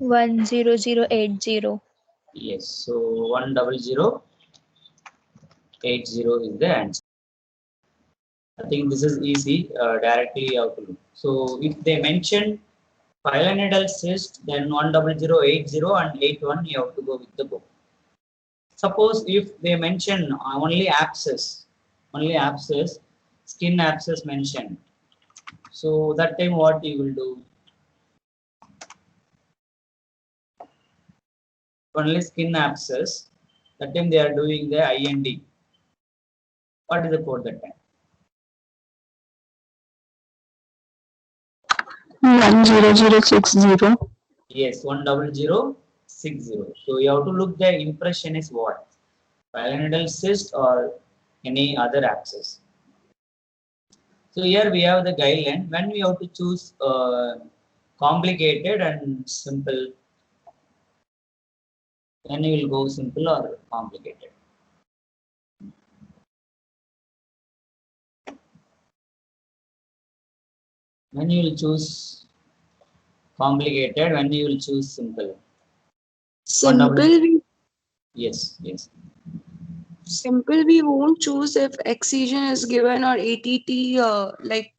10080. Yes, so 10080 is the answer. I think this is easy, directly you have to look. So if they mention pylonidal cyst, then 10080 and 81 you have to go with the book. Suppose if they mention only abscess, skin abscess mentioned. So that time what you will do? Only skin abscess. That time they are doing the IND. What is the code that time? 10060. Yes, 10060. So you have to look the impression is what? Pylonidal cyst or any other abscess. So here we have the guideline. When we have to choose complicated and simple, then you will go simple or complicated. When you will choose complicated, when you will choose simple. Simple, Yes, yes. simple we won't choose if excision is given or ATT like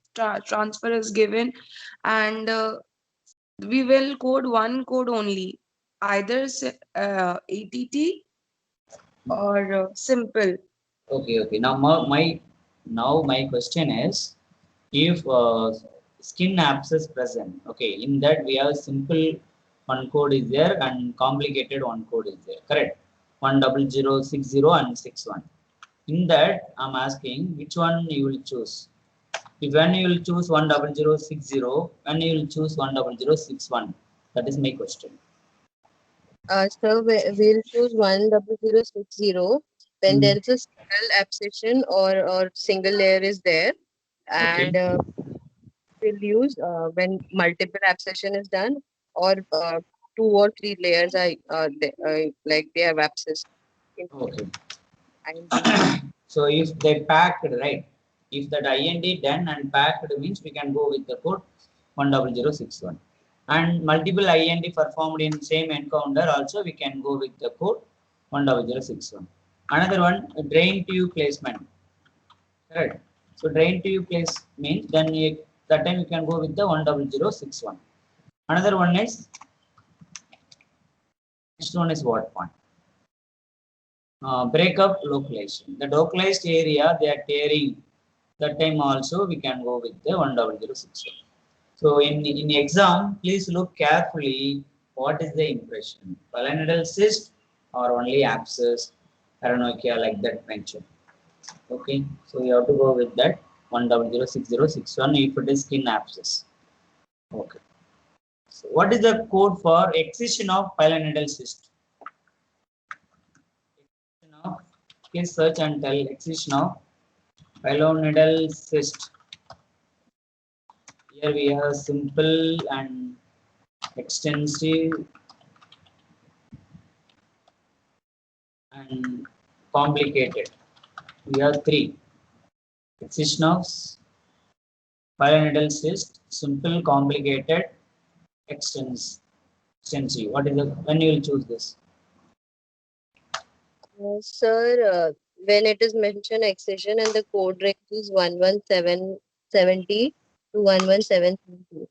transfer is given, and we will code one code only, either ATT or simple. Okay, okay. Now my question is, if skin abscess present, okay, in that we have simple one code is there and complicated one code is there, correct? 10060 and 61. In that, I'm asking which one you will choose. If when you will choose 10060, when you will choose 10061. That is my question. So we'll choose 10060 when Hmm. there is a single abscission or single layer is there, and Okay. we'll use when multiple abscission is done, or two or three layers are like they have abscess in Okay. IND. So if they packed, right? If that IND done and packed means we can go with the code 10061. And multiple IND performed in same encounter also we can go with the code 10061. Another one, drain tube placement. Right. So drain tube place means then that time you can go with the 10061. Another one is, next one is what one? Breakup localization. The localized area they are tearing. That time also we can go with the 10061. So in exam, please look carefully what is the impression. Pylonidal cyst or only abscess, paranoia like that mentioned. Okay, so you have to go with that 1006061 if it is skin abscess. Okay. So what is the code for excision of pylonidal cyst? Excision of, please search and tell excision of pylonidal cyst. Here we have simple and extensive and complicated. We have three. Excision of pylonidal cyst, simple, complicated, extensive. What is the, when you will choose this? Sir, when it is mentioned excision and the code range is 11770 to 11772.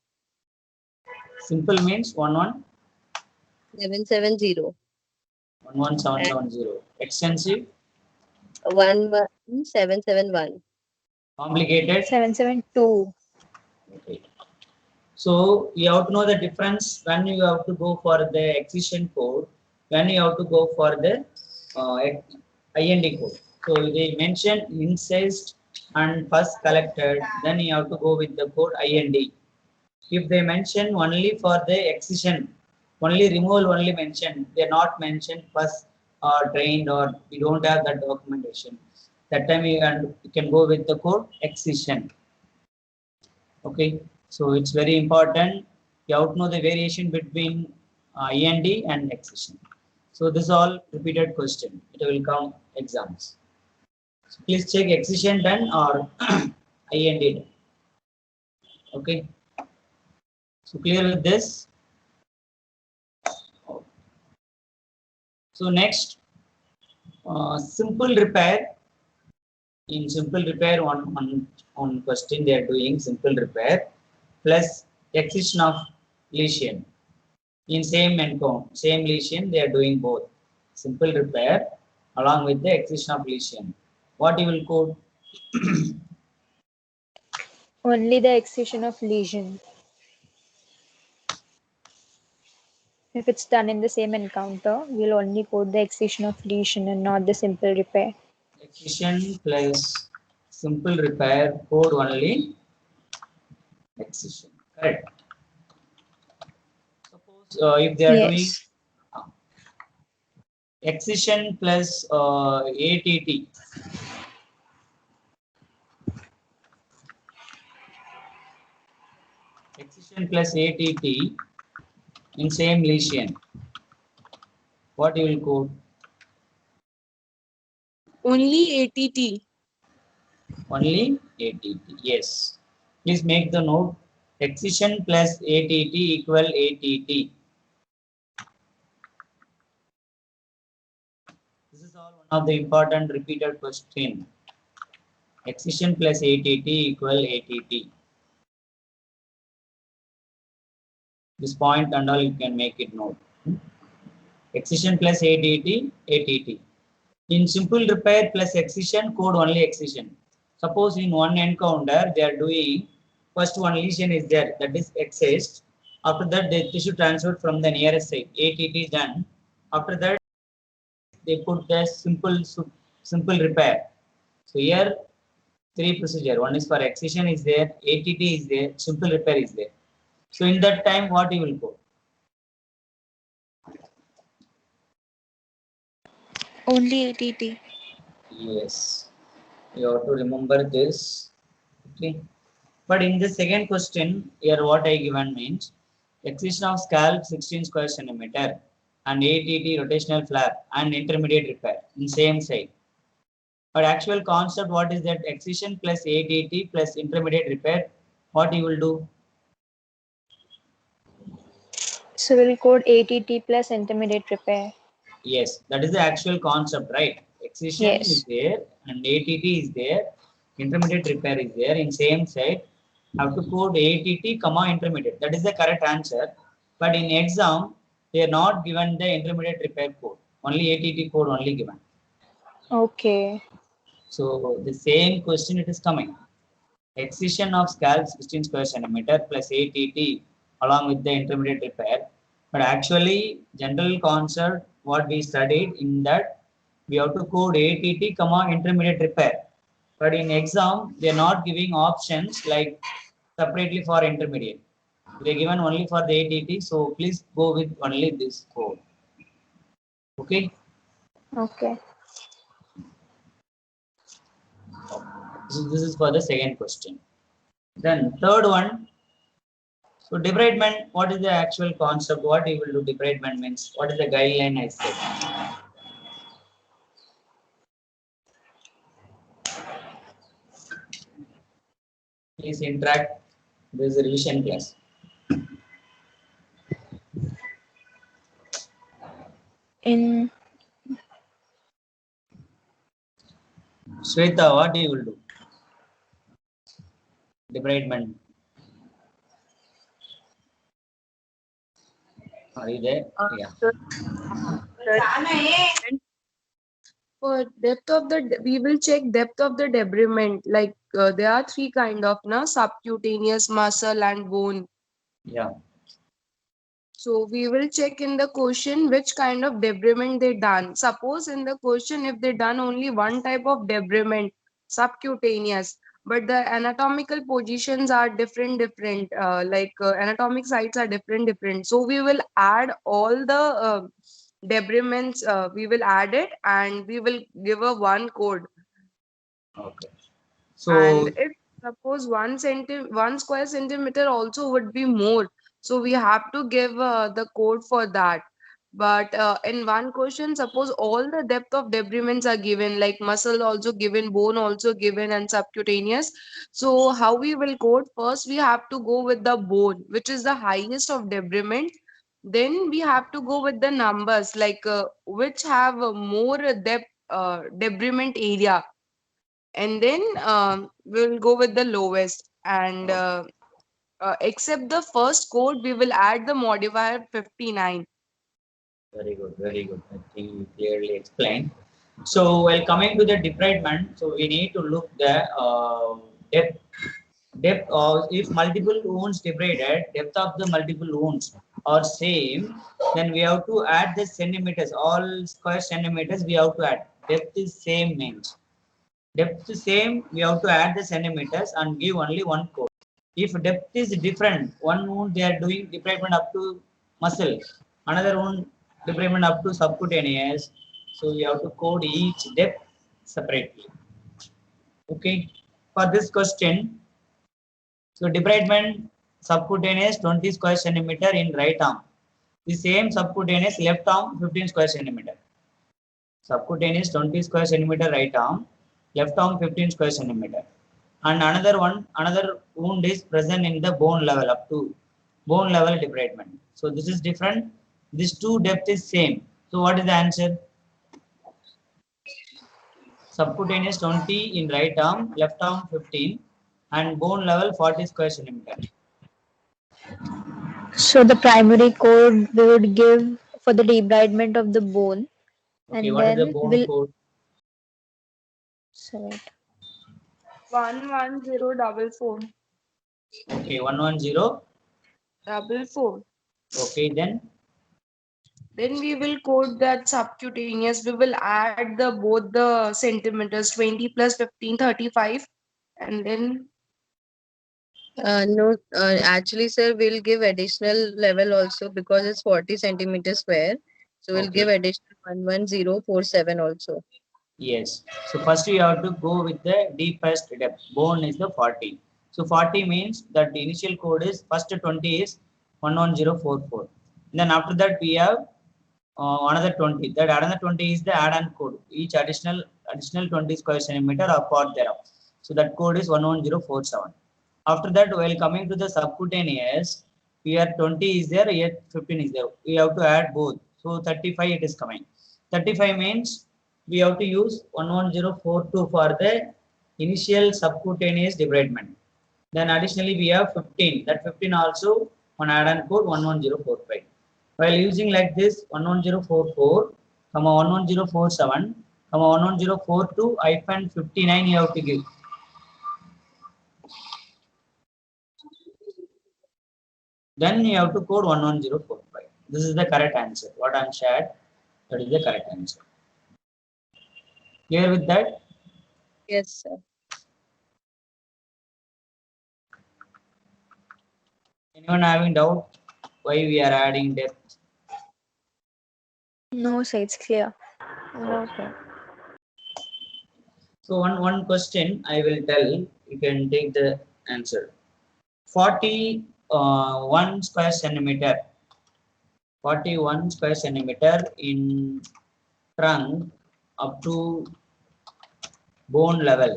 Simple means 770 and 11770. Extensive, 11771. complicated. 772. Okay. So you have to know the difference when you have to go for the excision code, when you have to go for the IND code. So they mention incest and first collected, then you have to go with the code IND. If they mention only for the excision, only removal only mentioned, they are not mentioned first or trained, or we don't have that documentation. That time you can go with the code excision. Okay, so it's very important. You have to know the variation between END and excision. So this is all repeated question. It will come exams. So please check excision done or END done. Okay. So clear with this? So next, simple repair. In simple repair, one question they are doing simple repair plus excision of lesion. In same encount, same lesion, they are doing both. Simple repair along with the excision of lesion. What you will code? Only the excision of lesion. If it's done in the same encounter, we'll only code the excision of lesion and not the simple repair. Excision plus simple repair, code only excision. Correct. Suppose if they are doing Yes. excision plus ATT. Excision plus ATT in same lesion. What you will code? Only ATT. Only ATT. Yes. Please make the note. Excision plus ATT equal ATT. This is all one of the important repeated question. Excision plus ATT equal ATT. This point and all you can make it note. Excision plus ATT, ATT. In simple repair plus excision, code only excision. Suppose in one encounter they are doing first one lesion is there, that is excised. After that the tissue transferred from the nearest site. ATT is done. After that they put the simple repair. So here three procedure. One is for excision is there, ATT is there, simple repair is there. So in that time what you will code? Only ATT. Yes, you have to remember this. Okay. But in the second question, here what I given means excision of scalp 16 square centimeter and ATT rotational flap and intermediate repair in same side. But actual concept, what is that? Excision plus ATT plus intermediate repair. What you will do? So we'll code ATT plus intermediate repair. Yes, that is the actual concept, right? Excision is Yes. there and ATT is there. Intermediate repair is there in same side. Have to code ATT comma intermediate. That is the correct answer. But in exam, they are not given the intermediate repair code. Only ATT code only given. Okay. So the same question it is coming. Excision of scalp 16 square centimeter plus ATT along with the intermediate repair. But actually, general concept what we studied in that we have to code ATT comma intermediate repair. But in exam, they are not giving options like separately for intermediate. They are given only for the ATT. So please go with only this code. Okay. Okay. So this is for the second question. Then third one. So debridement, what is the actual concept? What you will do debridement means? What is the guideline I said? Please interact. This is a revision class. In Shweta, what you will do? Debridement. Are you there? Yeah. So, For depth of the, we will check depth of the debridement. Like there are three kind of na subcutaneous, muscle, and bone. Yeah. So we will check in the question which kind of debridement they done. Suppose in the question if they done only one type of debridement, subcutaneous, but the anatomical positions are different. Anatomic sites are different. So we will add all the debridements. We will add it and we will give a one code. Okay. And So if suppose 1 square centimeter also would be more, so we have to give the code for that. But in one question, suppose all the depth of debridements are given, like muscle also given, bone also given, and subcutaneous. So how we will code? First, we have to go with the bone, which is the highest of debridement. then we have to go with the numbers, like which have more depth, debridement area, and then we'll go with the lowest. And except the first code, we will add the modifier 59. Very good, very good. I think you clearly explained. So while coming to the debridement, so we need to look the depth. Depth of, if multiple wounds debrided, depth of the multiple wounds are same, then we have to add the centimeters. All square centimeters we have to add. Depth is same means. Depth is same, we have to add the centimeters and give only one code. If depth is different, one wound they are doing debridement up to muscle, another wound debridement up to subcutaneous. So we have to code each depth separately. Okay. For this question, so debridement subcutaneous 20 square centimeter in right arm. The same subcutaneous left arm 15 square centimeter. Subcutaneous 20 square centimeter right arm, left arm 15 square centimeter. And another wound is present in the bone level up to bone level debridement. So this is different. This two depth is same. So what is the answer? Subcutaneous 20 in right arm, left arm 15, and bone level 40 square centimeter. So the primary code we would give for the debridement of the bone, Okay, and what is the then bone we'll code? select 11044. Okay, 110. 44. Okay, then Then we will code that subcutaneous. We will add the both the centimeters, 20 plus 15, 35, and then No, actually, sir, we'll give additional level also because it's 40 centimeter square. So we'll give okay. additional 11047 also. Yes. So first you have to go with the deepest depth. Bone is the 40. So 40 means that the initial code is first 20 is 11044. Then after that we have another 20. That another 20 is the add-on code. Each additional 20 square centimeter are part thereof. So that code is 11047. After that, while coming to the subcutaneous, here 20 is there, here 15 is there. We have to add both. So 35 it is coming. 35 means we have to use 11042 for the initial subcutaneous debridement. Then additionally we have 15. That 15 also on add-on code 11045. While using like this 11044, 11047, 11042 hyphen 59 you have to give. Then you have to code 11045. This is the correct answer. What I'm shared, that is the correct answer. Clear with that? Yes, sir. Anyone having doubt why we are adding depth? no, so it's clear. No, sir. So one question I will tell, you can take the answer. 41 square centimeter. 41 square centimeter in trunk up to bone level.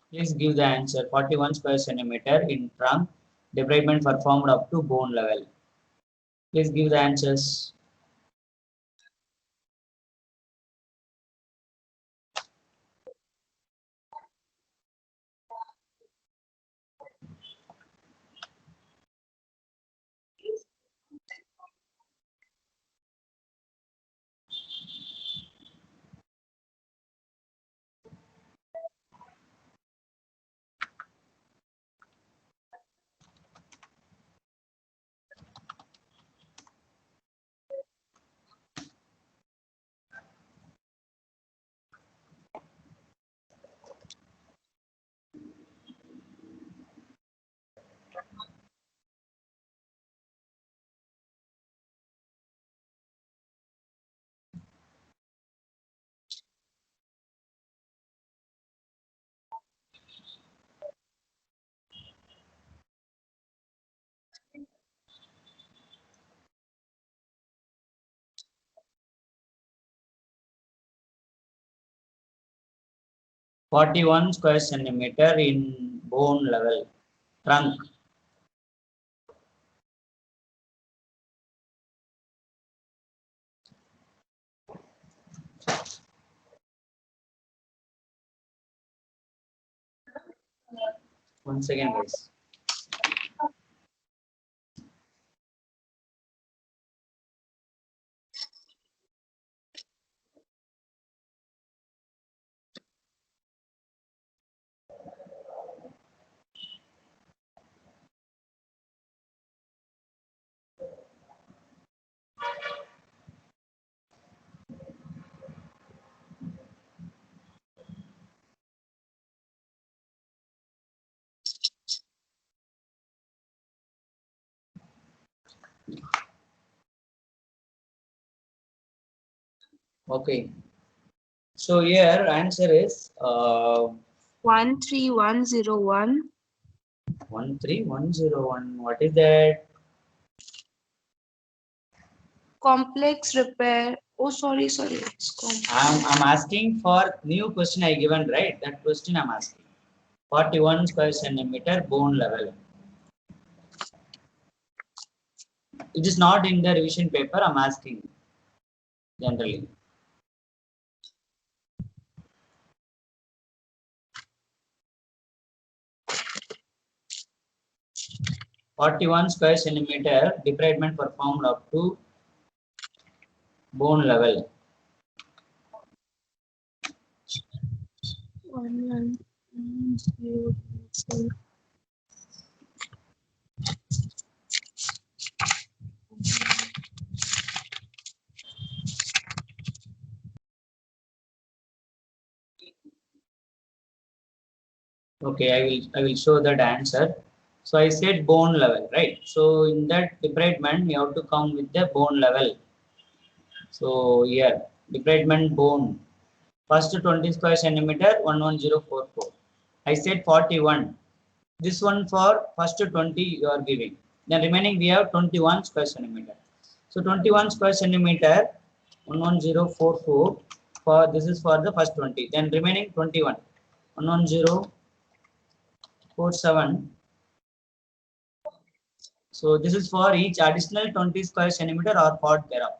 Please give the answer. 41 square centimeter in trunk, debridement performed up to bone level. Please give the answers. Forty-one square centimeter in bone level. Trunk. One second, guys. Okay. So here answer is 13101. 13101. What is that? Complex repair. Oh, sorry. It's I'm asking for new question I given, right? That question I'm asking. 41 square centimeter bone level. It is not in the revision paper. I'm asking generally. .41 square centimeter debridement performed up to bone level. 1110. Okay, I will show that answer. So I said bone level, right? So in that debridement, you have to come with the bone level. So here, debridement bone. First 20 square centimeter, 11044. I said 41. This one for first 20 you are giving. Then remaining we have 21 square centimeter. So 21 square centimeter, 11044. For this is for the first 20. Then remaining 21, 11047. So this is for each additional 20 square centimeter or part thereof.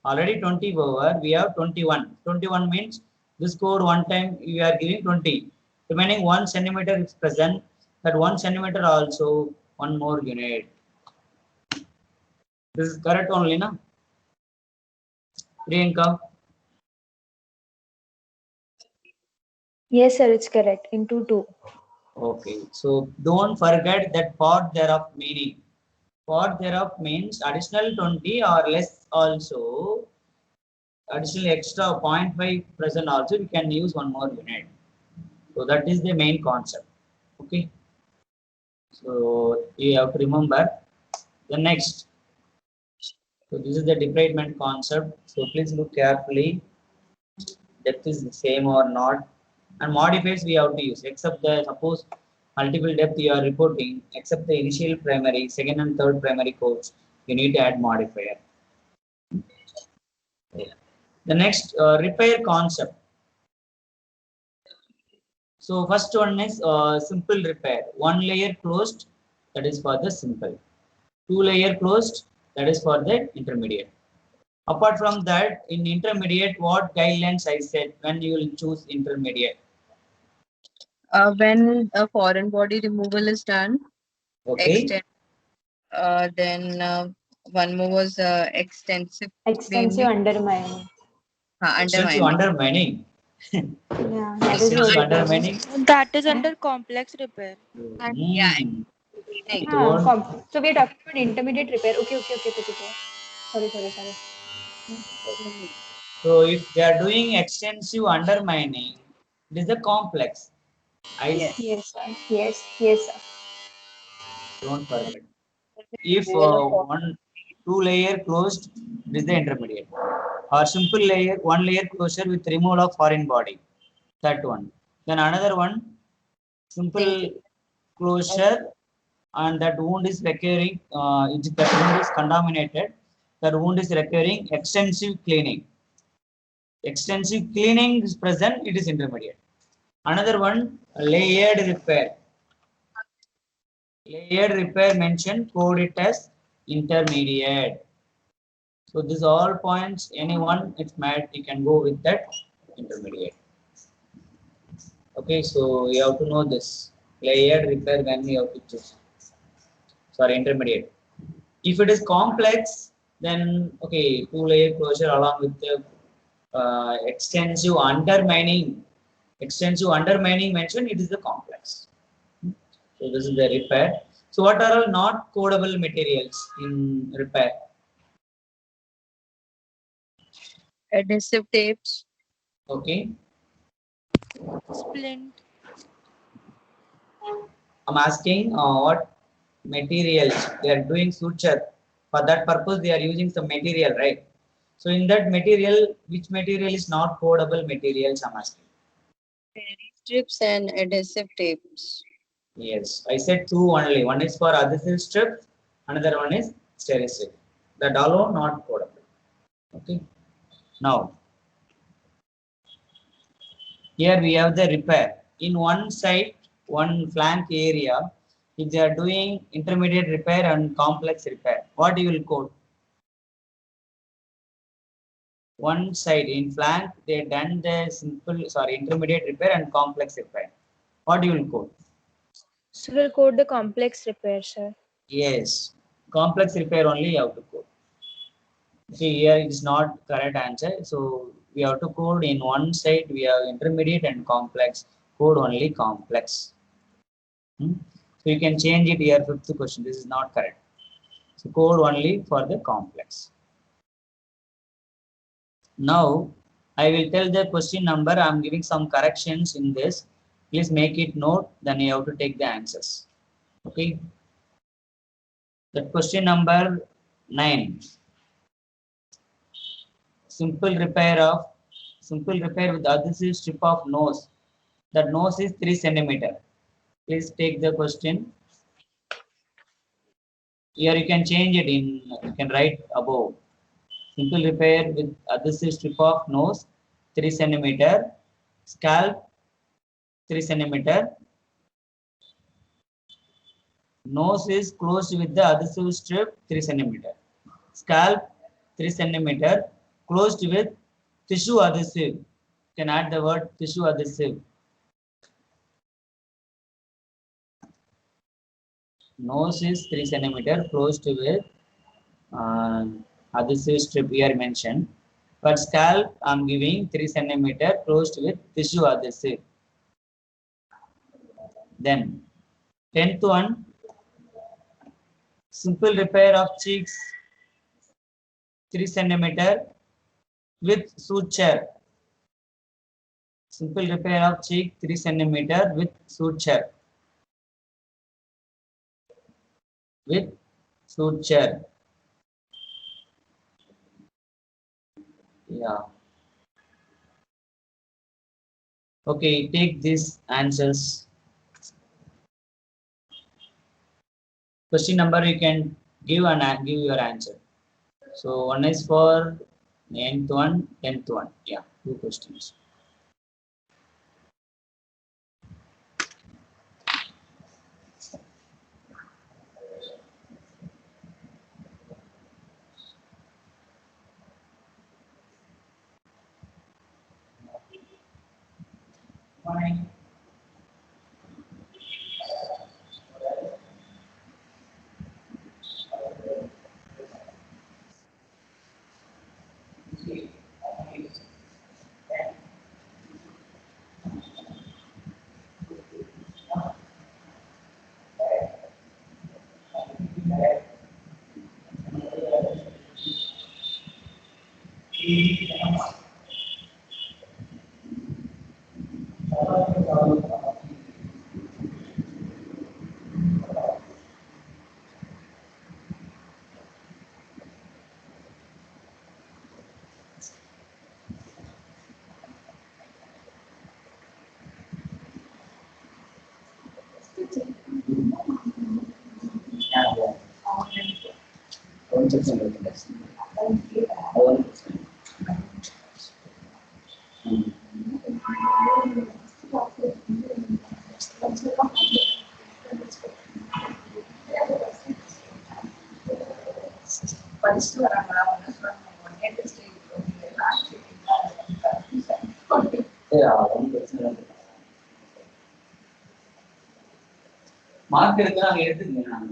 Already 20 over, we have 21. 21 means this code one time we are giving 20. Remaining 1 centimeter is present. That 1 centimeter also one more unit. This is correct only, na? Priyanka? Yes, sir, it's correct. Into 2. Okay. So don't forget that part thereof meaning. Part thereof means additional 20 or less also. Additional extra 0.5 present also we can use one more unit. So that is the main concept. Okay. So you have to remember the next. So this is the debridement concept. So please look carefully. Depth is the same or not. And modifiers we have to use except the suppose multiple depth you are reporting except the initial primary, second and third primary codes. You need to add modifier. The next repair concept. So first one is simple repair. One layer closed, that is for the simple. Two layer closed, that is for the intermediate. Apart from that, in intermediate, what guidelines I said when you will choose intermediate? When a foreign body removal is done, Okay. extend. Then one more was extensive Extensive cleaning, undermining. Extensive undermining. undermining. Yeah, that is what Extensive it is. undermining. That is under complex repair. And yeah, Hmm. cleaning. Yeah, Don't. so we're talking about intermediate repair. Okay. Sorry. So if they are doing extensive undermining, it is a complex. I Yes. Yes, sir. don't forget. If Removal of two layer closed, it is the intermediate. Or simple layer, one layer closure with removal of foreign body. That one. Then another one, simple thinking. closure, and that wound is recurring. That wound is contaminated. That wound is recurring. Extensive cleaning. Extensive cleaning is present. It is intermediate. Another one, layered repair. Layered repair mentioned, code it as intermediate. So these all points, anyone it's mad, you can go with that intermediate. Okay, so you have to know this. Layered repair when you have to choose. Sorry, intermediate. If it is complex, then okay, two layer closure along with the extensive undermining. Extensive undermining mentioned, it is the complex. So this is the repair. So what are all not codable materials in repair? Adhesive tapes. Okay, Splint. I'm asking what materials they are doing suture. For that purpose, they are using some material, right? So in that material, which material is not codable materials? I'm asking. Fairy strips and adhesive tapes. Yes, I said two only. One is for adhesive strips, another one is stericycle. That alone not codable. Okay. Now, here we have the repair. In one side, one flank area, if they are doing intermediate repair and complex repair, what you will code? One side in flank, they done the intermediate repair and complex repair. What you will code? So we'll code the complex repair, sir. Yes, complex repair only you have to code. See here it is not correct answer. So we have to code in one side we have intermediate and complex. Code only complex. So you can change it here. Fifth question. This is not correct. So code only for the complex. Now I will tell the question number. I am giving some corrections in this. Please make it note. Then you have to take the answers. Okay. That question number 9. Simple repair with adhesive strip of nose. That nose is 3 centimeter. Please take the question. Here you can change it in, you can write above. Simple repair with adhesive strip of nose 3 centimeter. Scalp 3 centimeter. Nose is closed with the adhesive strip 3 centimeter. Scalp 3 centimeter closed with tissue adhesive. You can add the word tissue adhesive. Nose is 3 centimeter closed with adhesive strip here mentioned. But scalp I'm giving 3 centimeter closed with tissue adhesive. Then 10th one, simple repair of cheeks 3 centimeter with suture. Simple repair of cheek 3 centimeter with suture. With suture. Yeah. Okay, take these answers. Question number you can give and give your answer. So one is for 9th one, 10th one. Yeah, two questions. Morning. Mark எடுக்கிறாங்க எடுத்துங்க நான்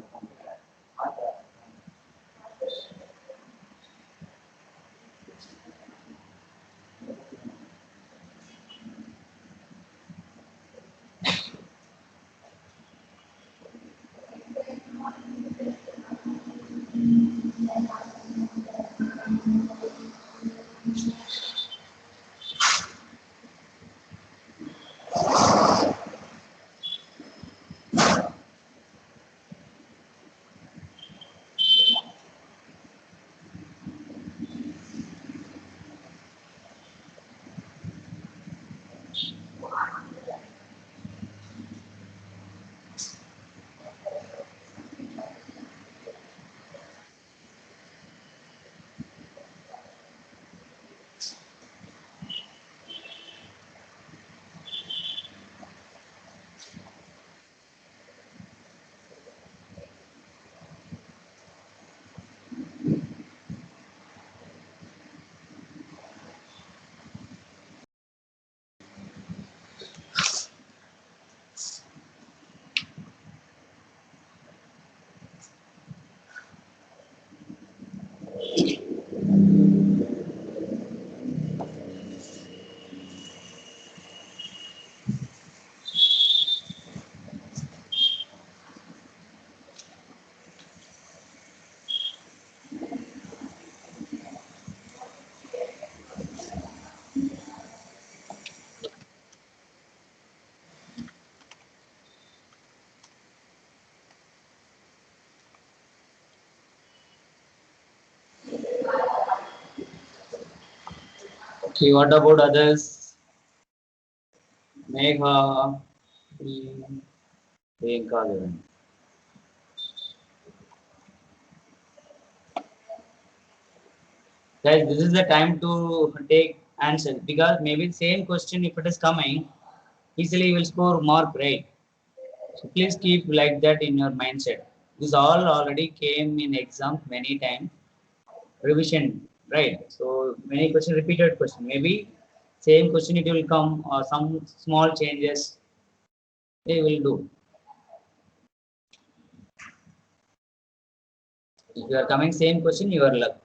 Okay, what about others? Megha, Priyanka, Devan. Guys, this is the time to take answer because maybe same question if it is coming, easily you will score mark, right? So please keep like that in your mindset. This all already came in exam many times. Revision, right? So many question, repeated question. Maybe same question it will come or some small changes they will do. If you are coming same question, you are luck.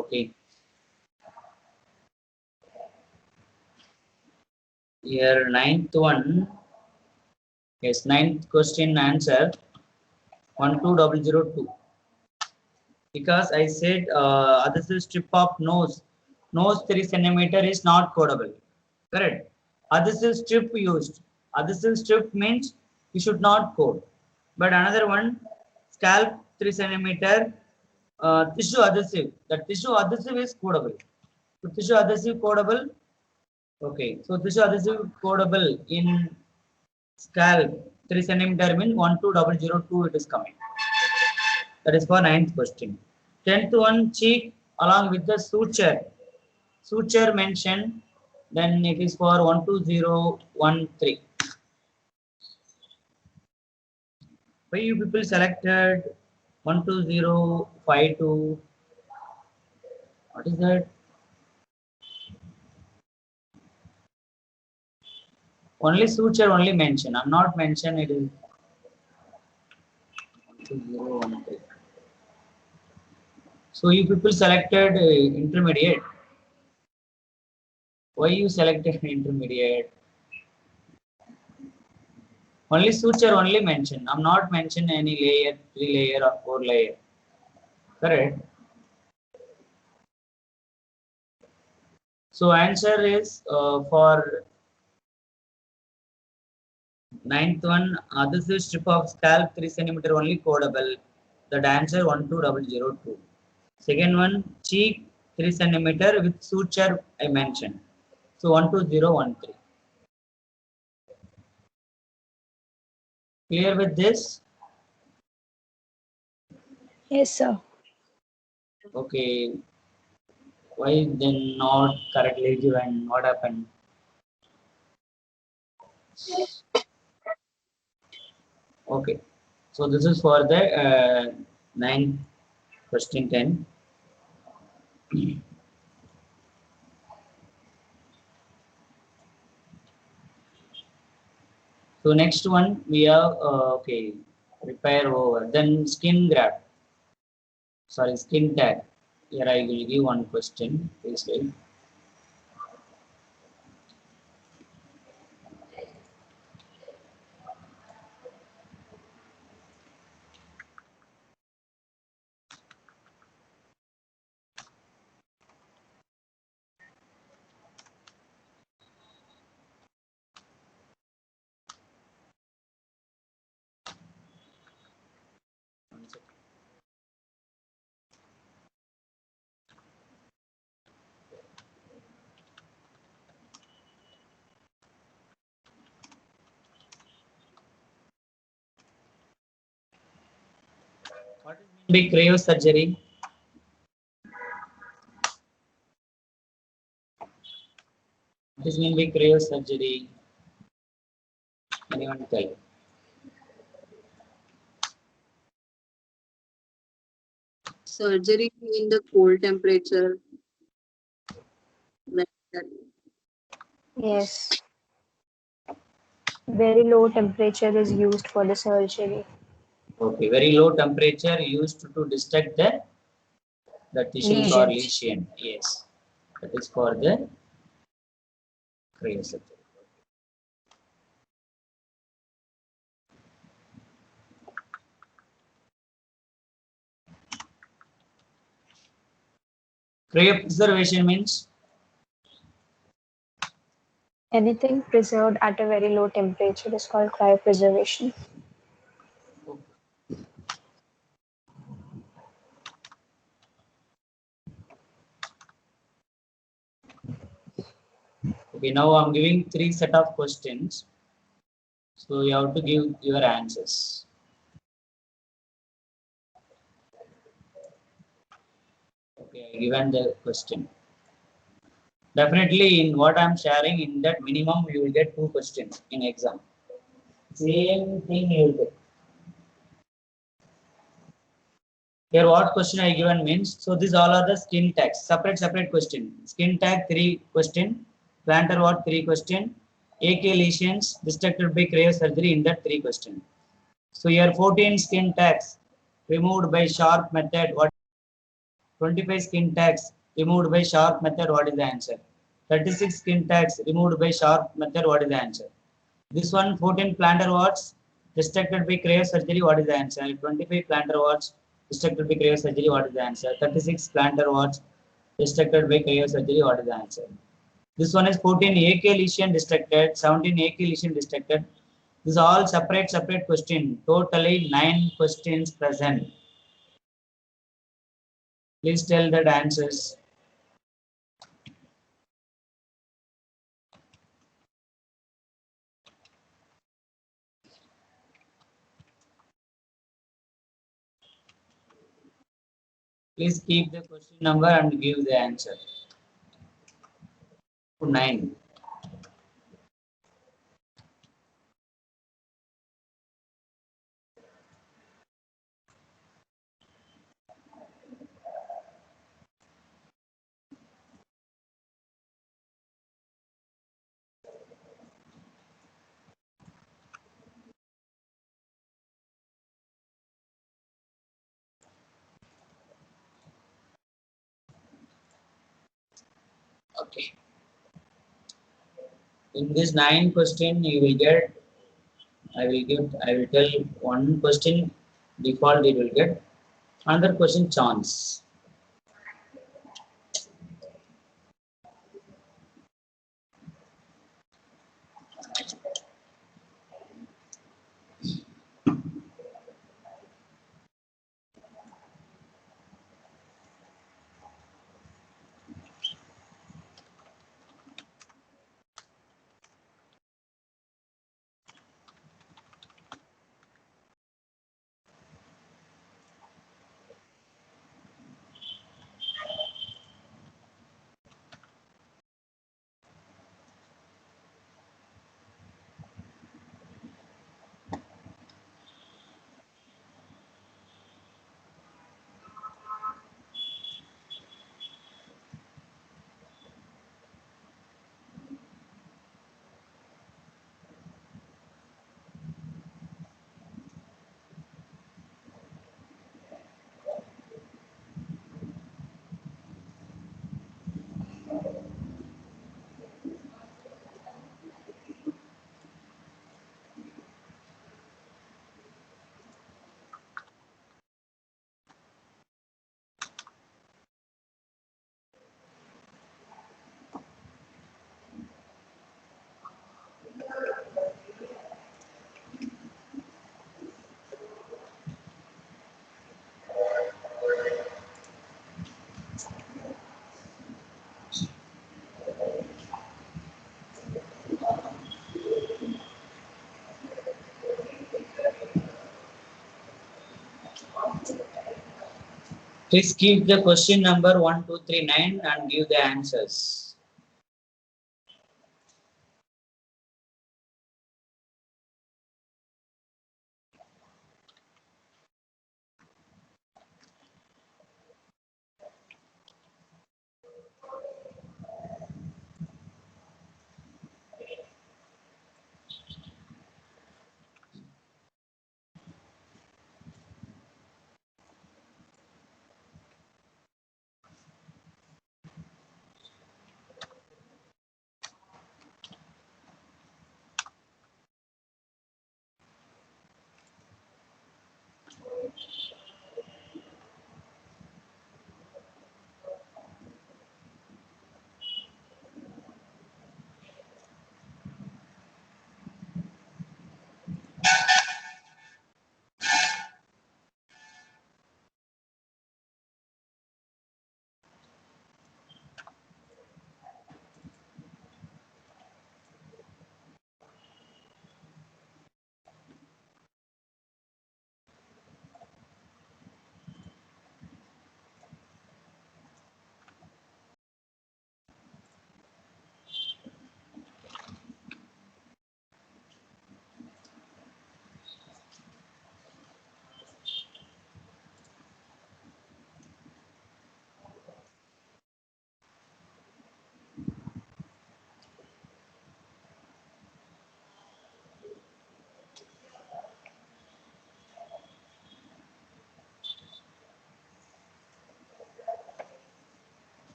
Okay. Here ninth one. Yes, ninth question answer 12002. Because I said this is strip of nose 3 centimeter is not codable. Correct. Adhesive strip used. Adhesive strip means you should not code. But another one, scalp 3 centimeter tissue adhesive. The tissue adhesive is codable. So tissue adhesive codable. Okay. So tissue adhesive codable in scalp 3 centimeter means 12002 it is coming. That is for ninth question. 10th one, cheek along with the suture. Suture mentioned, then it is for 12013. Why you people selected 12052? What is that? Only suture only mention. I'm not mention it is 12013. So you people selected intermediate. Why you selected intermediate? Only suture only mention. I'm not mention any layer, 3 layer or 4 layer. Correct. So answer is for ninth one, this is strip of scalp 3 centimeter only codable. That answer 12002. Second one, cheek 3 centimeter with suture I mentioned. So 12013. Clear with this? Yes, sir. Okay, why then not correctly given? What happened? Okay, so this is for the 9 question 10. So next one we have okay, repair over. Then skin graft. Sorry, skin tag. Here I will give one question. Please wait. One second. What is meant by cryosurgery? What is meant by cryosurgery? Anyone tell? Surgery in the cold temperature. Like that. Yes. Very low temperature is used for the surgery. Okay, very low temperature used to dissect the tissues or Lesions. lesion. Yes, that is for the cryosurgery. Cryopreservation means Anything preserved at a very low temperature is called cryopreservation. okay. Now I'm giving 3 set of questions, so you have to give your answers. Okay, I given the question. Definitely, in what I'm sharing, in that minimum you will get 2 questions in exam. Same thing you will get. Here, what question I given means, so these all are the skin tags, separate question. Skin tag 3 question, plantar what 3 question, AK lesions dissected by cryosurgery in that 3 question. So here 14 skin tags removed by sharp method. What 25 skin tags removed by sharp method? What is the answer? 36 skin tags removed by sharp method. What is the answer? This one 14 plantar warts dissected by cryosurgery. What is the answer? 25 plantar warts dissected by cryosurgery. What is the answer? 36 plantar warts dissected by cryosurgery. What is the answer? This one is 14 AK lesion dissected, 17 AK lesion dissected. This is all separate question. Totally 9 questions present. Please tell the answers. Please keep the question number and give the answer. 9. Okay. In this 9 question, you will get. I will tell one question. Default, it will get. Another question, chance. Please keep the question number 1239 and give the answers.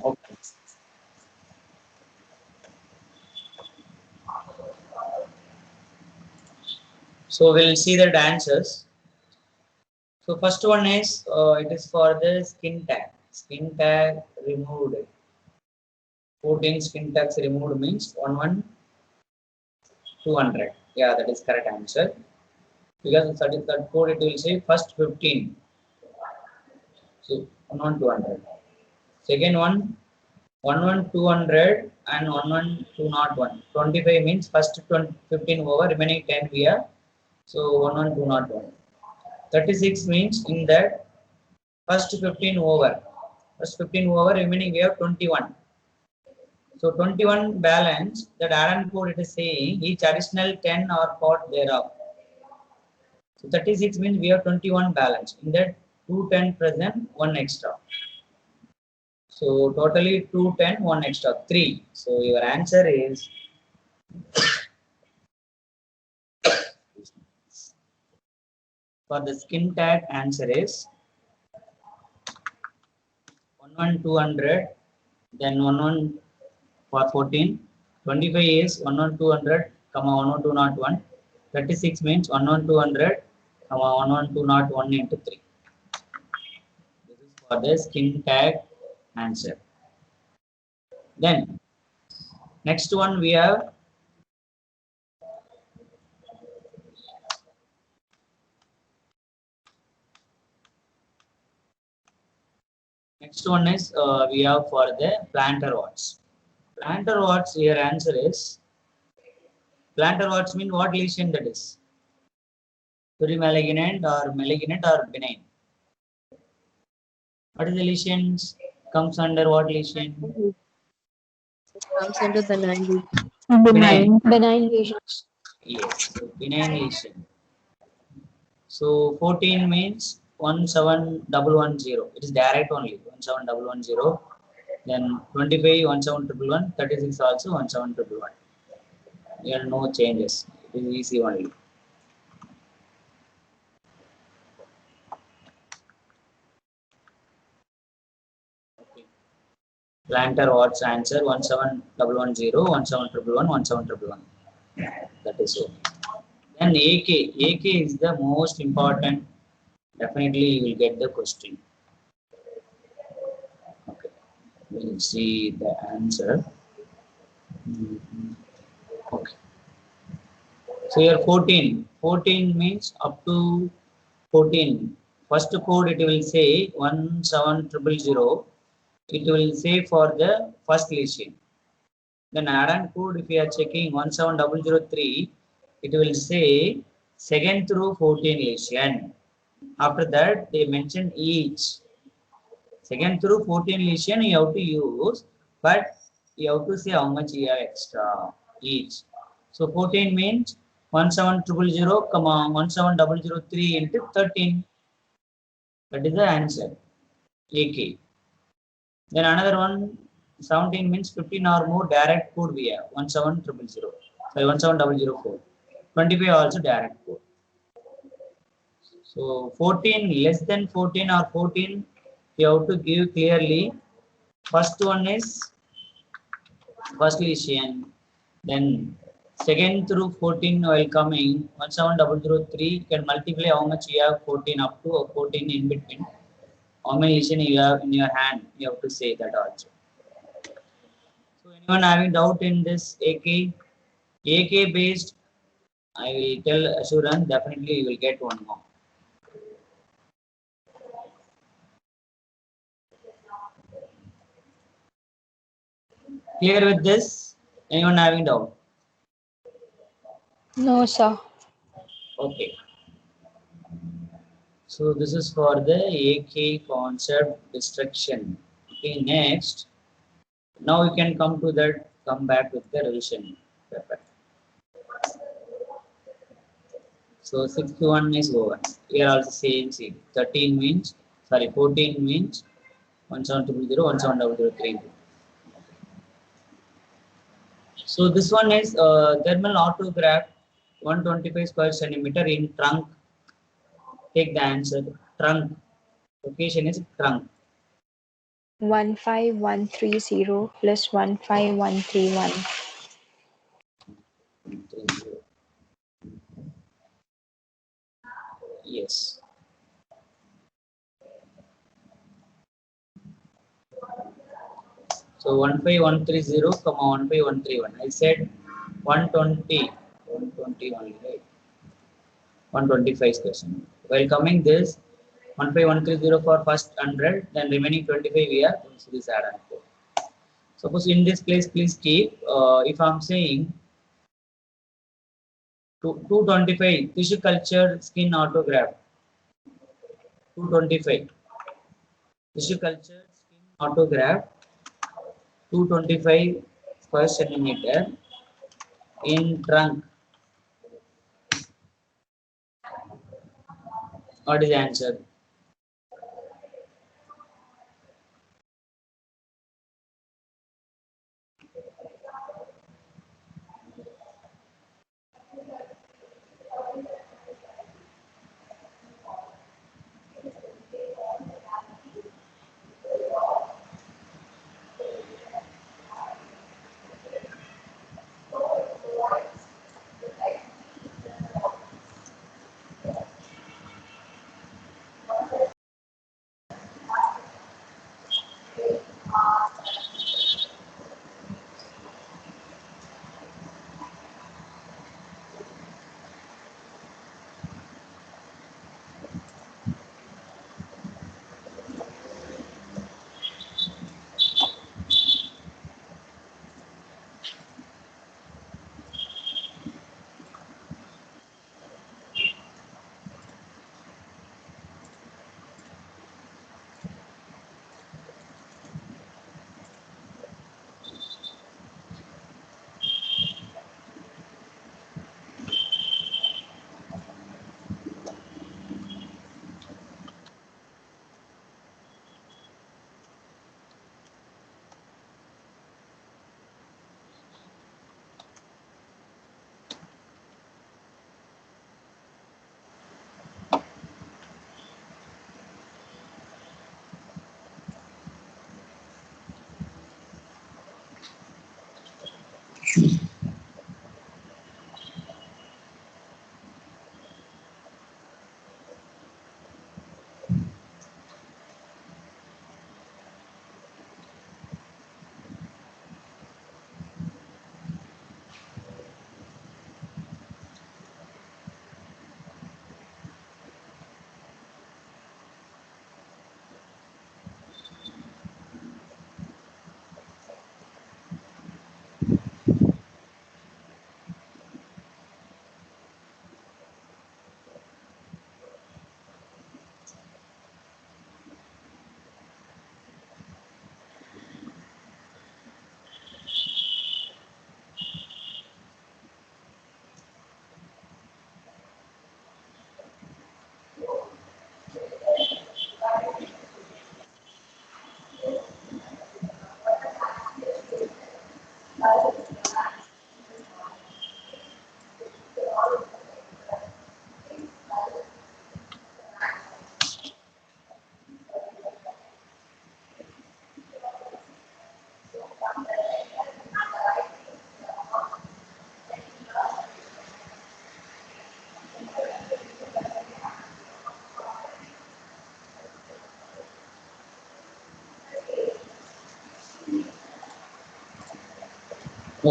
Okay. So we'll see the answers. So first one is it is for the skin tag. Skin tag removed. 14 skin tags removed means 200. Yeah, that is correct answer. because that code it will say first 15. So 11200. Second one 11200 and 11201. 25 means first 15 over, remaining 10 we are. So 11201. 36 means in that first 15 over. First 15 over, remaining we have 21. So 21 balance, that add code it is saying each additional 10 are part thereof. So 36 means we have 21 balance. In that 210 present, 1 extra. So totally 210, 1 extra, 3. So your answer is for the skin tag answer is 11200, then 11 for 14. 25 is 11200, 11201. 36 means 11200, 11201 into 3. This is for the skin tag answer. Then next one we have we have for the plantar warts. Plantar warts, your answer is plantar warts mean what lesion that is? Pluri-malignant or malignant or benign? What is the lesions? Comes under what lesion? Comes under benign. Benign. Benign lesions. Yes, so benign lesion. So 14 means 17110. It is direct only 17110. Then 25 17111. 36 also 17111. There are no changes. It is easy only. Okay. Plantar warts answer 17110, 17111, 17111. That is okay. Then AK is the most important. Definitely you will get the question. Okay, we'll see the answer. Okay. So here 14. 14 means up to 14. First code it will say 17000. It will say for the first lesion. Then add-on code if you are checking 17003, it will say second through 14 lesion. After that they mention each. Second through 14 lesion you have to use, but you have to say how much you have extra each. So 14 means 17000, 17003 into 13. That is the answer. AK. Then another one 17 means 15 or more direct code we have 17000. Sorry, 17004. 25 also direct code. So 14 less than 14 or 14 you have to give clearly. First one is first lesion, then second through 14 while coming 17003 you can multiply how much you have 14 up to 14 in between. How many lesion you have in your hand, you have to say that also. So anyone having doubt in this AK based, I will tell assurance definitely you will get one more. Clear with this? Anyone having doubt? No, sir. Okay. So this is for the AK concept destruction. Okay, next. Now you can come to that, come back with the revision paper. So 61 is over. Here also same thing. 13 means, sorry, 14 means 17000, 17003. So this one is thermal autograph 125 square centimeter in trunk. Take the answer. Trunk. Location is trunk. 15130 plus 15131. Yes. So 15130, 15131. I said 120 only, right? 125 question. While coming this 15130 for first 100, then remaining 25 we are going to this add-on code. Suppose in this place, please keep, if I'm saying 225 tissue culture skin autograft, 225 tissue culture skin autograft, 225 per centimeter in trunk. What is the answer?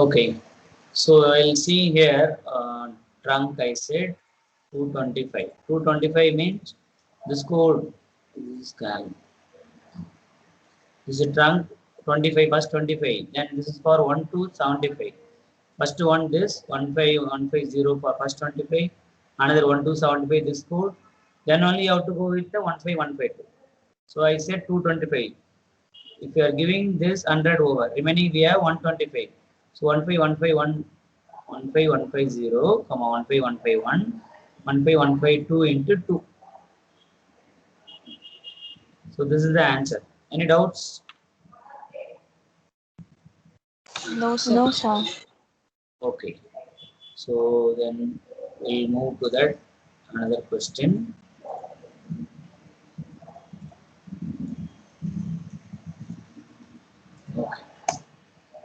Okay, so I'll see here trunk I said 225. 225 means this code is cal. This is trunk 25 plus 25. Then this is for 1 to 75. First one this 15150 for first 25. Another 1 to 75 this code. Then only you have to go with the 15152. So I said 225. If you are giving this 100 over, remaining we have 125. So 15151 15150, comma 15151, 15152 into 2. So this is the answer. Any doubts? No, sir. No, sir. Okay. So then we'll move to that another question. Okay.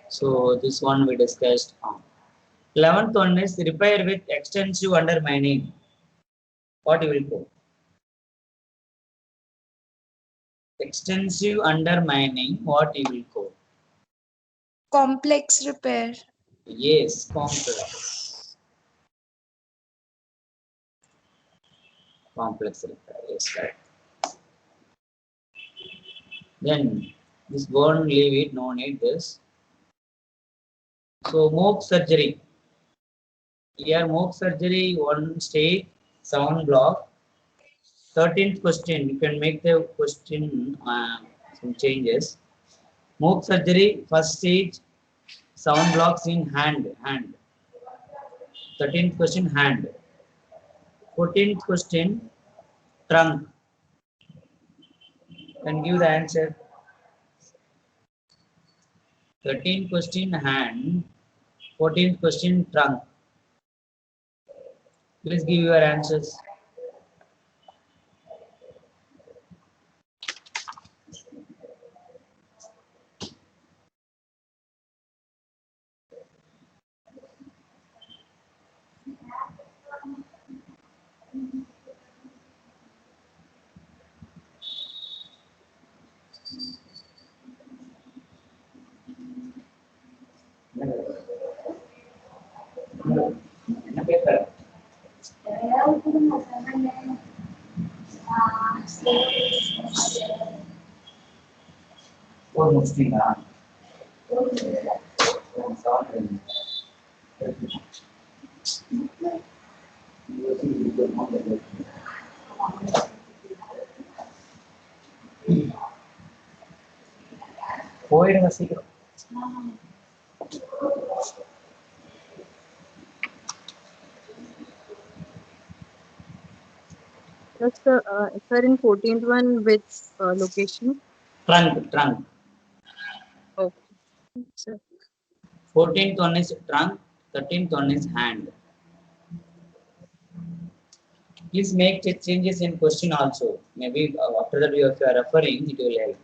So this one we discussed. 11th one is repair with extensive undermining. What you will call? Extensive undermining. What you will call? Complex repair. Yes, complex. Complex recti. Yes, correct. Then this bone leave it, no need this. So Mohs surgery. Here Mohs surgery, one stage, 7 block. 13th question, you can make the question some changes. Mohs surgery, first stage, 7 blocks in hand. 13th question, hand. 14th question, trunk. Can give the answer. 13th question, hand. 14th question, trunk. Please give your answers. போயிடுங்க சீக்கிரம். Just sir, in 14th one, which location? Trunk. Okay. Sir. 14th one is trunk, 13th one is hand. Please make changes in question also. Maybe after that if you are referring, it will help.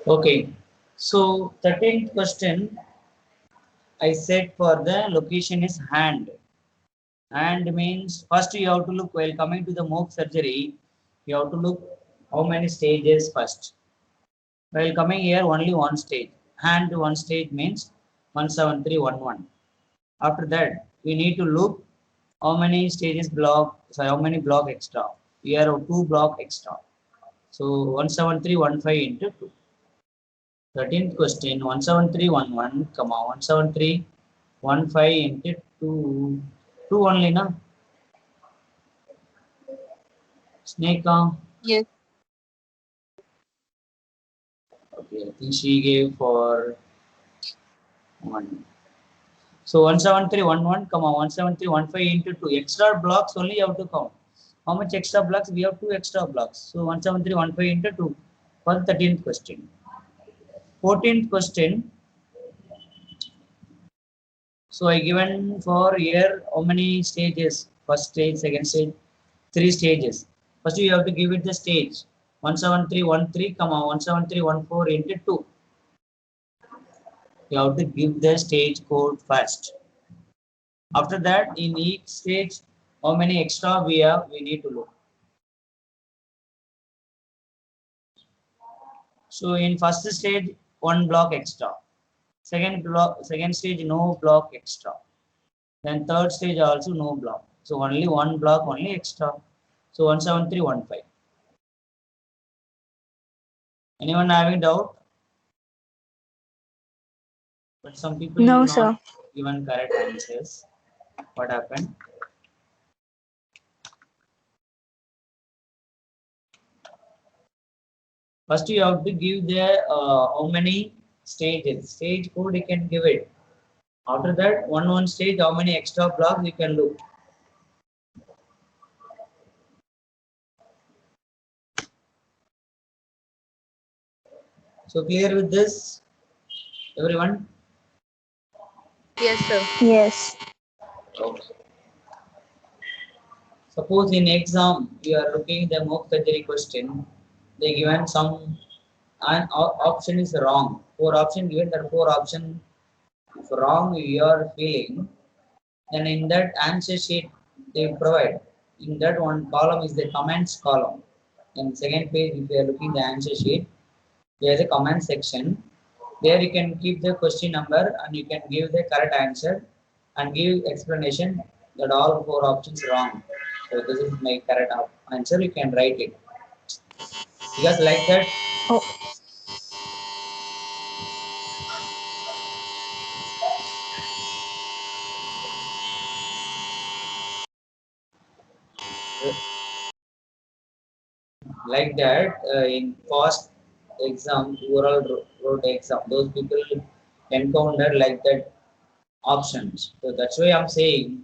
Okay. So 13th question, I said for the location is hand. Hand means first you have to look while coming to the Mohs surgery. You have to look how many stages first. While coming here, only one stage. Hand one stage means 17311. After that, we need to look how many stages block, sorry, how many block extra. Here are 2 block extra. So 17315 into 2. 13th question, 17311, 17315 into 2. 2 only, na? Snake, Yes. okay, I think she gave for 1. So 17311, 17315 into 2. Extra blocks only you have to count. How much extra blocks? We have 2 extra blocks. So 17315 into 2 for the 13th question. 14th question. So I given for here how many stages? First stage, second stage, 3 stages. First you have to give it the stage. 17313, 17314 into 2. You have to give the stage code first. After that, in each stage, how many extra we have, we need to look. So in first stage, one block extra. Second stage, no block extra. Then third stage also no block. So only one block only extra. So 17315. Anyone having doubt? But some people No, not sir. given correct answers. What happened? First you have to give the how many stages. Stage code you can give it. After that, one stage, how many extra blocks you can look. So clear with this, everyone? Yes, sir. Yes. Okay. Suppose in exam you are looking the mock surgery question, they given some and option is wrong. 4 option given, that 4 option if wrong you are feeling, then in that answer sheet they provide. In that one column is the comments column. In second page, if you are looking the answer sheet, there is a comment section. There you can keep the question number and you can give the correct answer and give explanation that all 4 options wrong. So this is my correct answer. You can write it. Because like that, Oh, in past exam, oral wrote exam, those people encounter like that options. So that's why I'm saying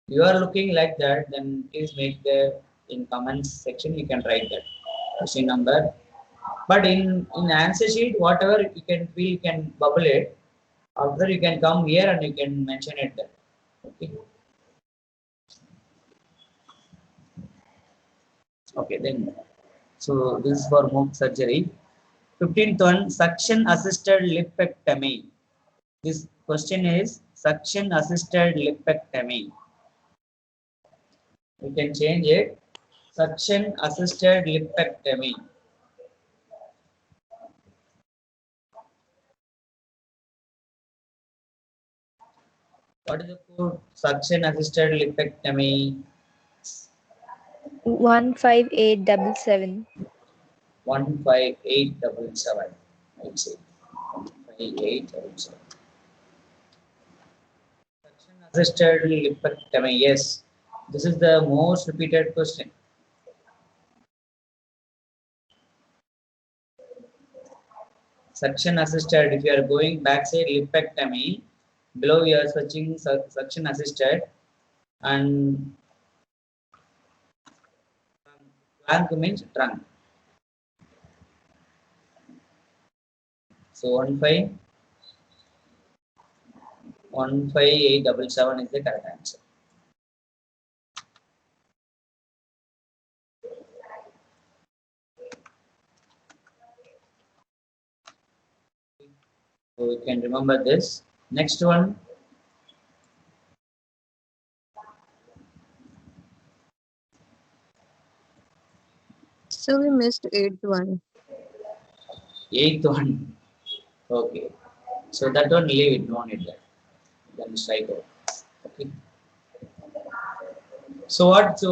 you are looking like that, then please make the in comments section you can write that question number. But in answer sheet, whatever you can feel, you can bubble it. After you can come here and you can mention it there. Okay. Okay, then. So this is for mock surgery. 15th one, suction assisted lipectomy. This question is suction assisted lipectomy. You can change it. Suction assisted lipectomy. What is the code? Suction assisted lipectomy 15877. 15877. Let's see. 15877. Suction assisted lipectomy. Yes. This is the most repeated question. Suction assisted, if you are going backside lipectomy, below you are searching suction assisted and trunk means trunk. So 15877 is the correct answer. So you can remember this. Next one. So we missed 8th one. 8th one. Okay. So that one leave it, no need that. Then strike out. Okay. So what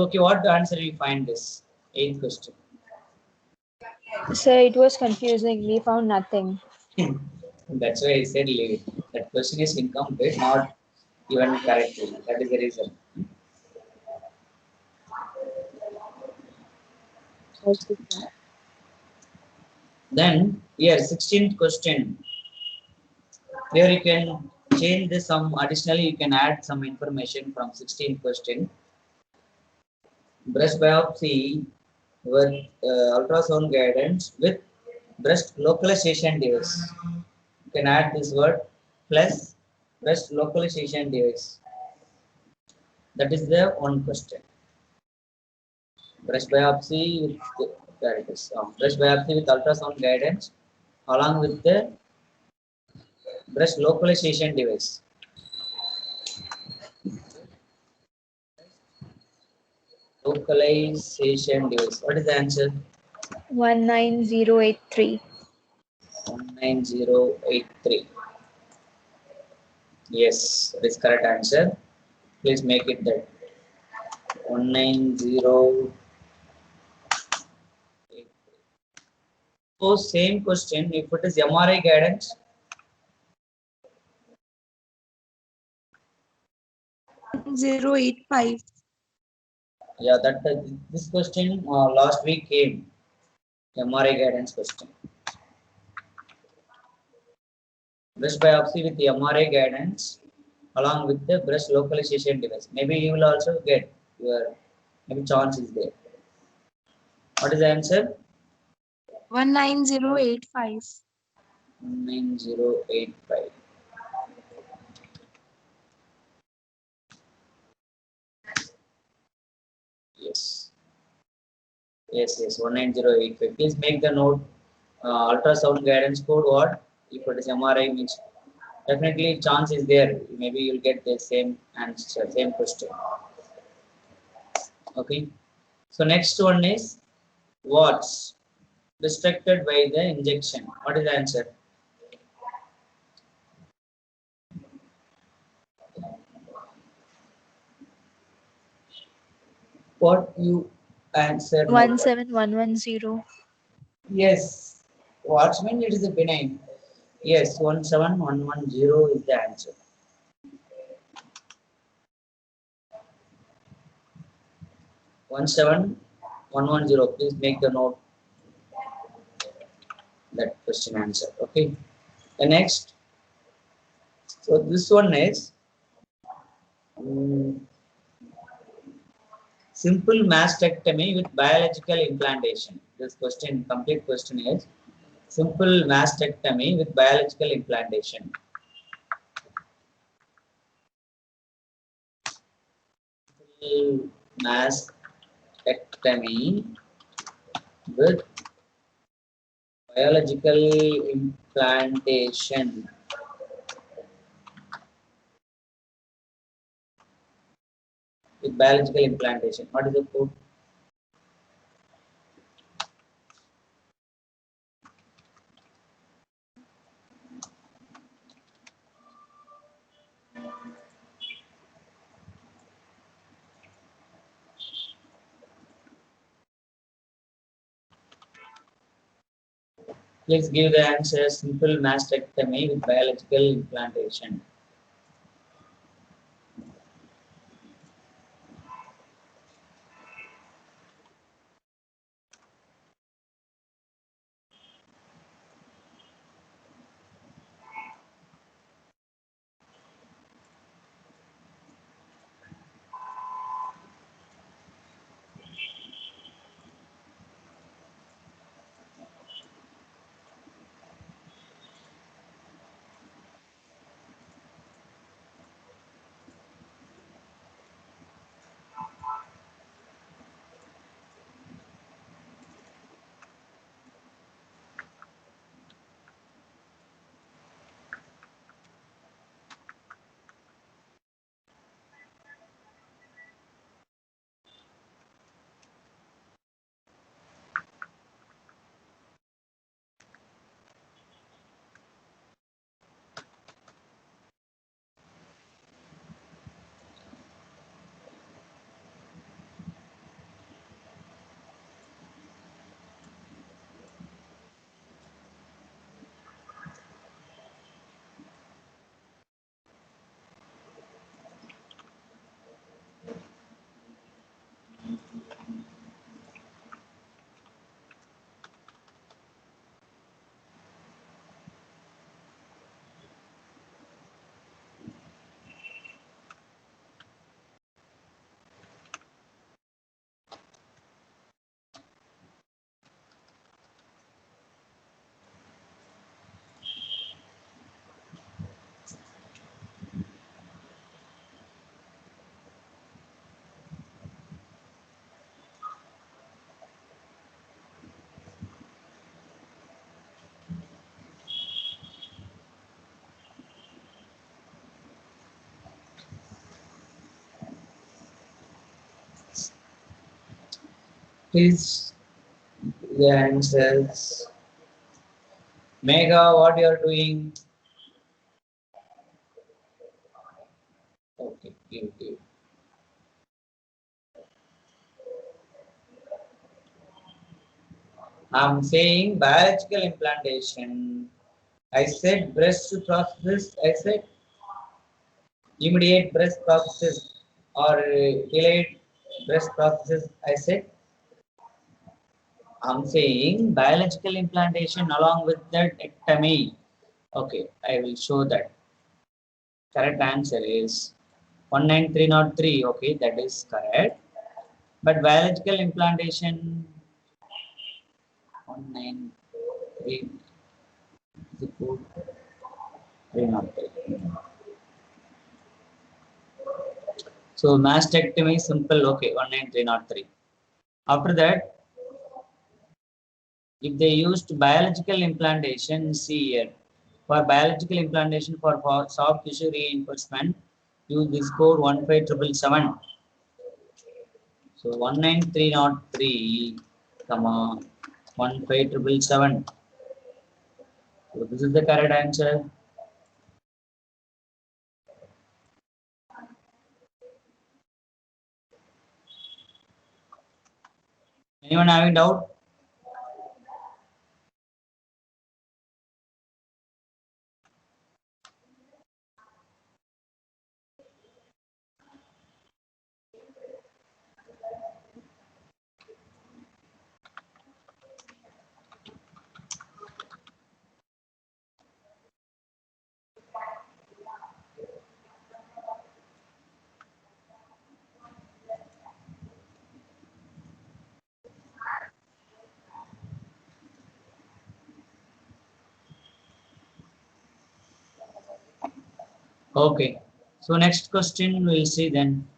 answer you find this 8th question? Sir, it was confusing. We found nothing. That's why I said leave it. That question is incomplete, not given correctly. That is the reason. Okay. Then here 16th question. Here you can change this some additionally you can add some information from 16th question. Breast biopsy with ultrasound guidance with breast localization device. You can add this word plus breast localization device. That is the one question. Breast biopsy with There it is. Breast biopsy with ultrasound guidance along with the breast localization device. Localization device. What is the answer? 19083. 19083. Yes, that is correct answer. Please make it that 19083. So same question. If it is MRI guidance, 085. yeah, this question last week came. MRI guidance question. Breast biopsy with the MRI guidance along with the breast localization device. Maybe you will also get your maybe chance is there. What is the answer? 19085. 9085. Yes. Yes, 19085. Please make the note. Ultrasound guidance code what? If it is MRI means definitely chance is there. Maybe you'll get the same answer, same question. Okay. So next one is what's restricted by the injection. What is the answer? What you answer? 17110. Yes. What's mean it is a benign. Yes, 17110 is the answer. One seven one one zero. Please make the note that question answer. Okay. The next. So this one is simple mastectomy with biological implantation. This question, complete question is simple mastectomy with biological implantation. Simple mastectomy with biological implantation. With biological implantation. What is the code? Please give the answer. Simple mastectomy with biological implantation. Please the answers. Mega, what you are doing? Okay, give. I'm saying biological implantation. I said breast process. I said immediate breast process or delayed breast process. I said I'm saying biological implantation along with that ectomy. Okay, I will show that. Correct answer is 19303. Okay, that is correct. But biological implantation 193 303. So mastectomy simple. Okay, 19303. After that, if they used biological implantation, see here. For biological implantation for soft tissue reinforcement, use this code 15777. So 19303, comma 15777. So this is the correct answer. Anyone having doubt? Okay. So next question we'll see then.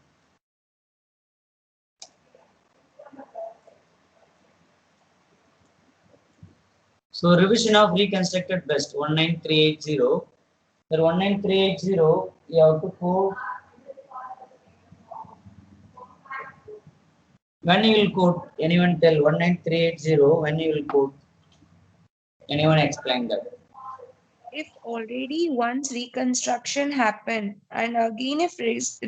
So revision of reconstructed breast 19380. The 19380 you have to code. When you will quote, anyone tell 19380 when you will quote? Anyone explain that? If already once reconstruction happened and again if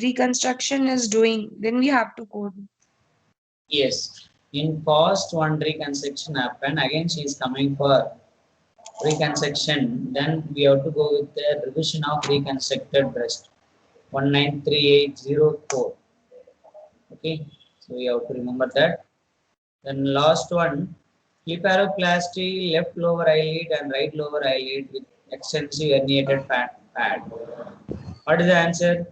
reconstruction is doing, then we have to code. Yes. In past one reconstruction happened, again she is coming for reconstruction, then we have to go with the revision of reconstructed breast 19380. Okay, so we have to remember that. Then last one, cliparoplasty left lower eyelid and right lower eyelid with extensive herniated pad. What is the answer?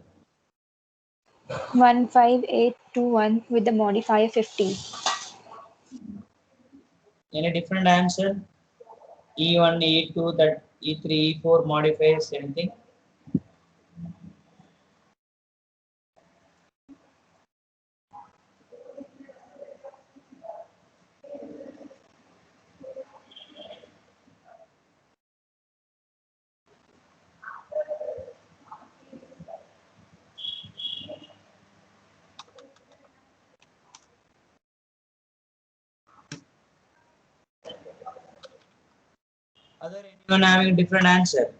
15821 with the modifier 50. Any different answer? E1, E2, that E3, E4 modifiers, anything? Other anyone having a different answer?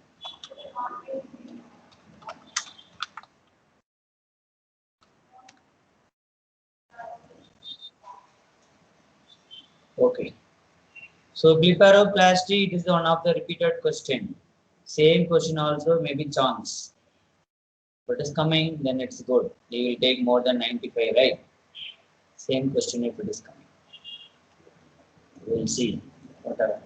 Okay. So blepharoplasty, it is one of the repeated question. Same question also maybe chance. What is coming, then it's good. You will take more than 95, right? Same question if it is coming. We'll see. Whatever.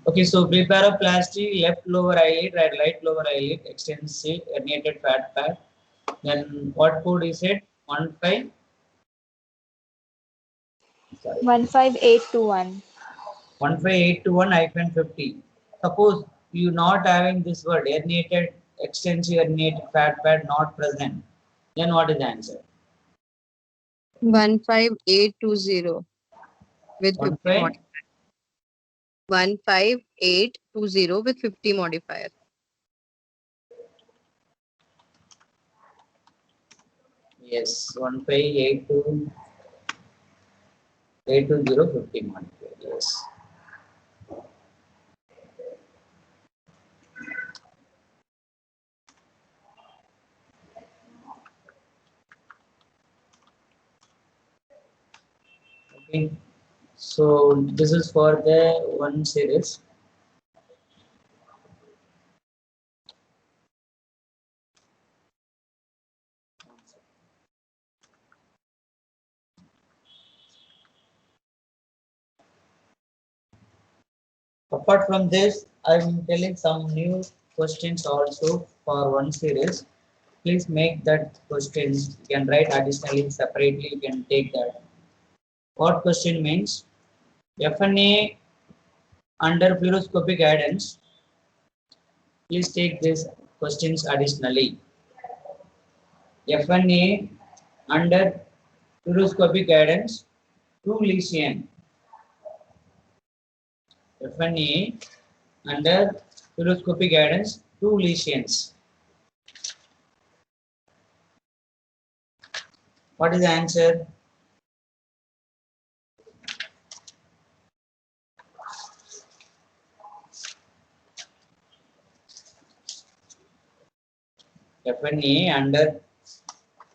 Okay, so blepharoplasty, left lower eyelid, right lower eyelid, extensive herniated fat pad. Then what code is it? 15. Sorry. 15821. 15821-50. Suppose you not having this word herniated, extensive herniated fat pad not present, then what is the answer? 15820 with 50 15. modifier. 15820 with 50 modifier. Yes, 1582. 82050 modifier. Yes. Okay. So this is for the one series. Apart from this, I'm telling some new questions also for one series. Please make that questions. You can write additionally separately. You can take that. What question means? FNA under fluoroscopy guidance. Please take these questions additionally. FNA under fluoroscopy guidance, 2 lesion. FNA under fluoroscopy guidance, 2 lesions. What is the answer? FNA under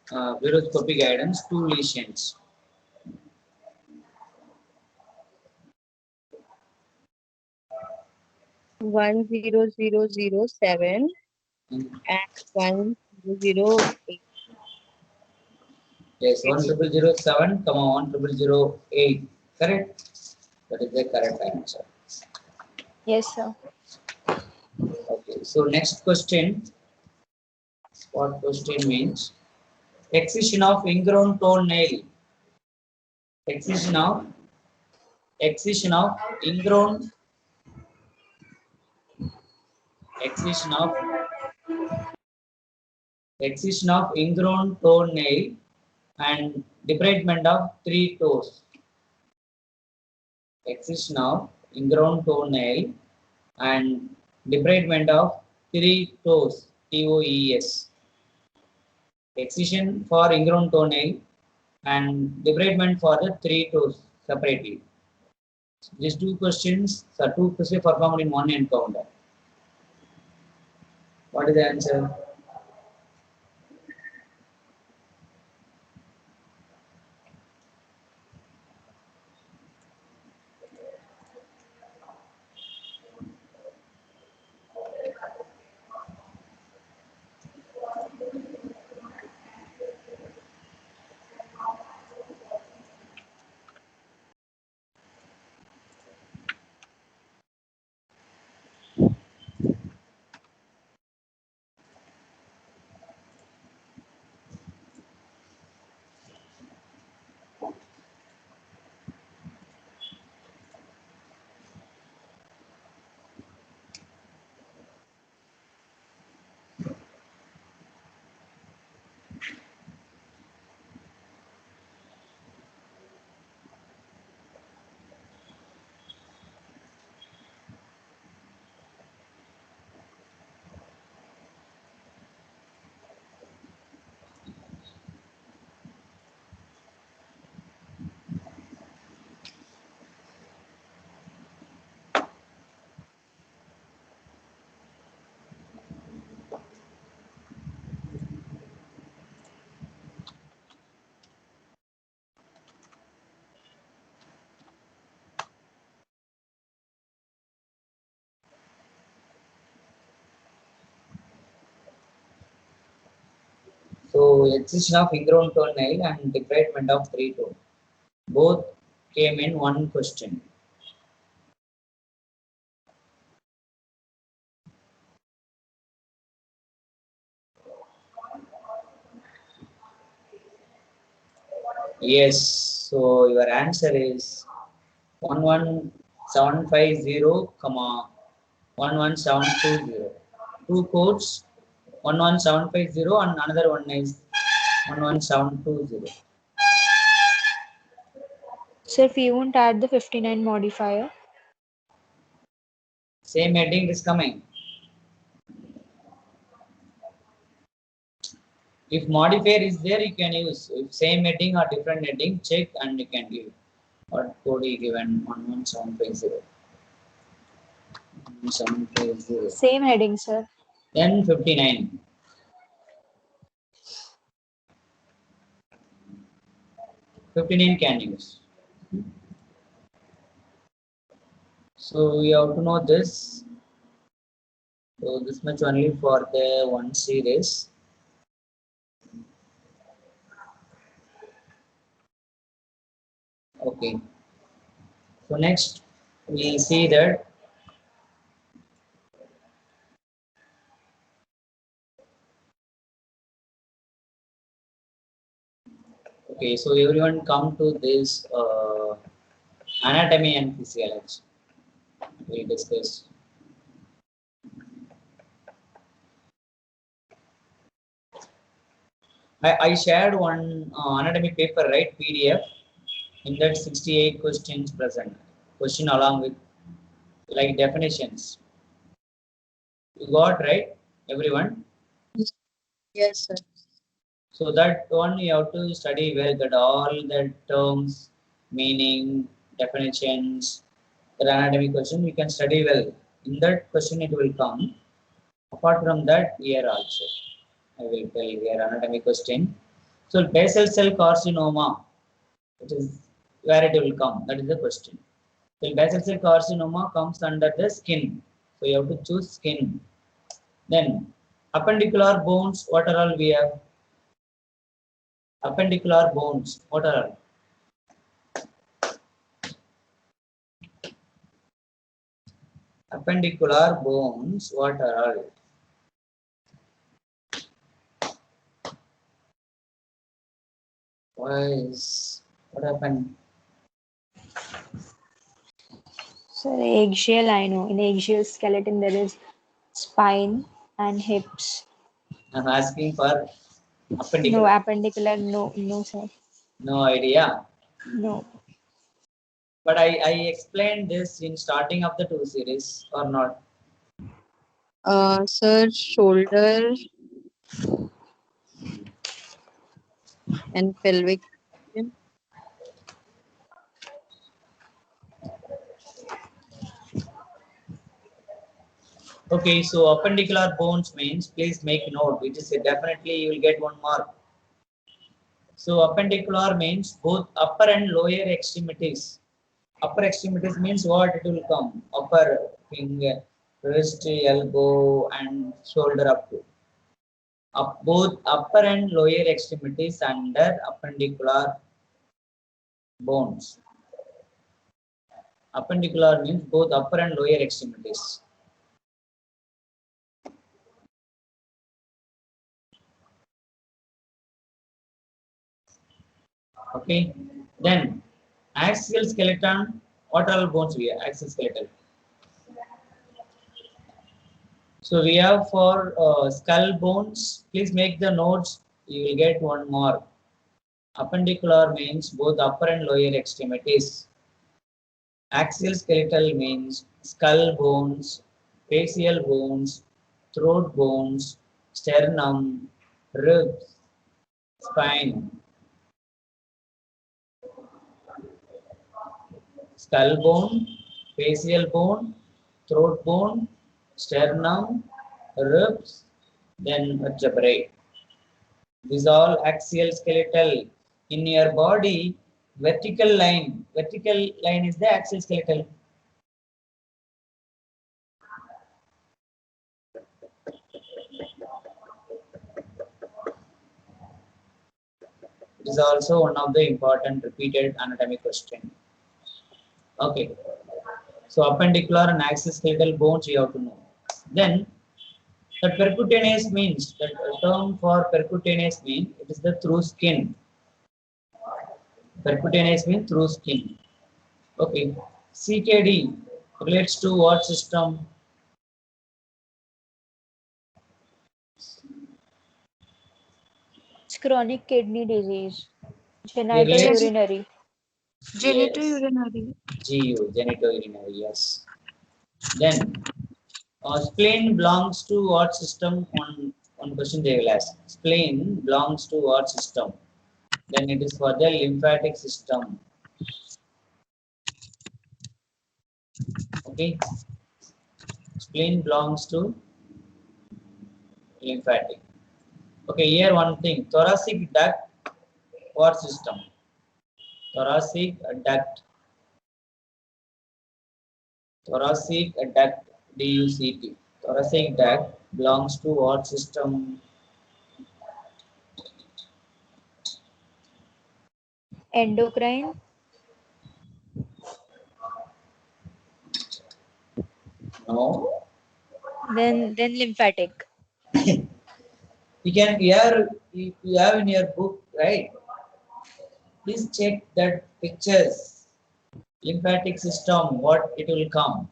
fluoroscopy guidance, 2 lesions. One 10007 and 1008. Yes, 10007, 10008. Correct? That is the correct answer. Yes, sir. Okay, so next question. What question means? Excision of ingrown toenail. Excision of ingrown excision of ingrown toenail and debridement of 3 toes. Excision of ingrown toenail and debridement of 3 toes. TOES. Excision for ingrown toenail and debridement for the 3 toes separately. These two questions are two questions performed in one encounter. What is the answer? So excision of ingrown toenail and debridement of 3 toes. Both came in one question. Yes, so your answer is 11750, 11720. Two codes, 11750 and another one is 11720. So if we won't add the 59 modifier, Same heading is coming. If modifier is there, you can use. If same heading or different heading, check and you can give. What code is given? 11750. 11750. Same heading, sir. Then 59. Can use. So we have to know this. So this much only for the one series. Okay. So next we see that okay. So everyone come to this anatomy and physiology. We discuss. I shared one anatomy paper, right? PDF. In that 68 questions present. Question along with like definitions. You got right, everyone? Yes, sir. So that one you have to study well, that all the terms, meaning, definitions, the anatomy question you can study well. In that question it will come. Apart from that, here also I will tell here anatomy question. So basal cell carcinoma, it is where it will come. That is the question. So basal cell carcinoma comes under the skin. So you have to choose skin. Then appendicular bones, what are all we have? Appendicular bones, what are all? Appendicular bones, what are all? What happened? So axial, I know. In axial skeleton there is spine and hips. I'm asking for No appendicular. appendicular, no, sir. No idea. No. But I explained this in starting of the two series or not. Sir, shoulder and pelvic. Okay, so appendicular bones means, please make note, which is definitely you will get 1 mark. So appendicular means both upper and lower extremities. Upper extremities means what it will come? Upper finger, wrist, elbow, and shoulder up to. Both upper and lower extremities under appendicular bones. Appendicular means both upper and lower extremities. Okay. Then axial skeleton. What all bones we have? Axial skeleton. So we have for skull bones. Please make the notes. You will get 1 mark. Appendicular means both upper and lower extremities. Axial skeletal means skull bones, facial bones, throat bones, sternum, ribs, spine. Skull bone, facial bone, throat bone, sternum, ribs, then vertebrae. These all axial skeletal. In your body, vertical line is the axial skeletal. It is also one of the important repeated anatomy question. Okay. So appendicular and axial skeletal bones you have to know. Then the percutaneous means, the term for percutaneous means it is the through skin. Percutaneous means through skin. Okay. CKD relates to what system? It's chronic kidney disease. Relates, Genitourinary. yes. Genitourinary. GU, genitourinary, yes. Then spleen belongs to what system? One question they will ask. Spleen belongs to what system? Then it is for the lymphatic system. Okay. Spleen belongs to lymphatic. Okay, here one thing. Thoracic duct or system. Thoracic duct. Thoracic duct, DUCT. Thoracic duct belongs to what system? Endocrine. No. Then lymphatic. You can here you have in your book, right? Please check that pictures. Lymphatic system, what it will come.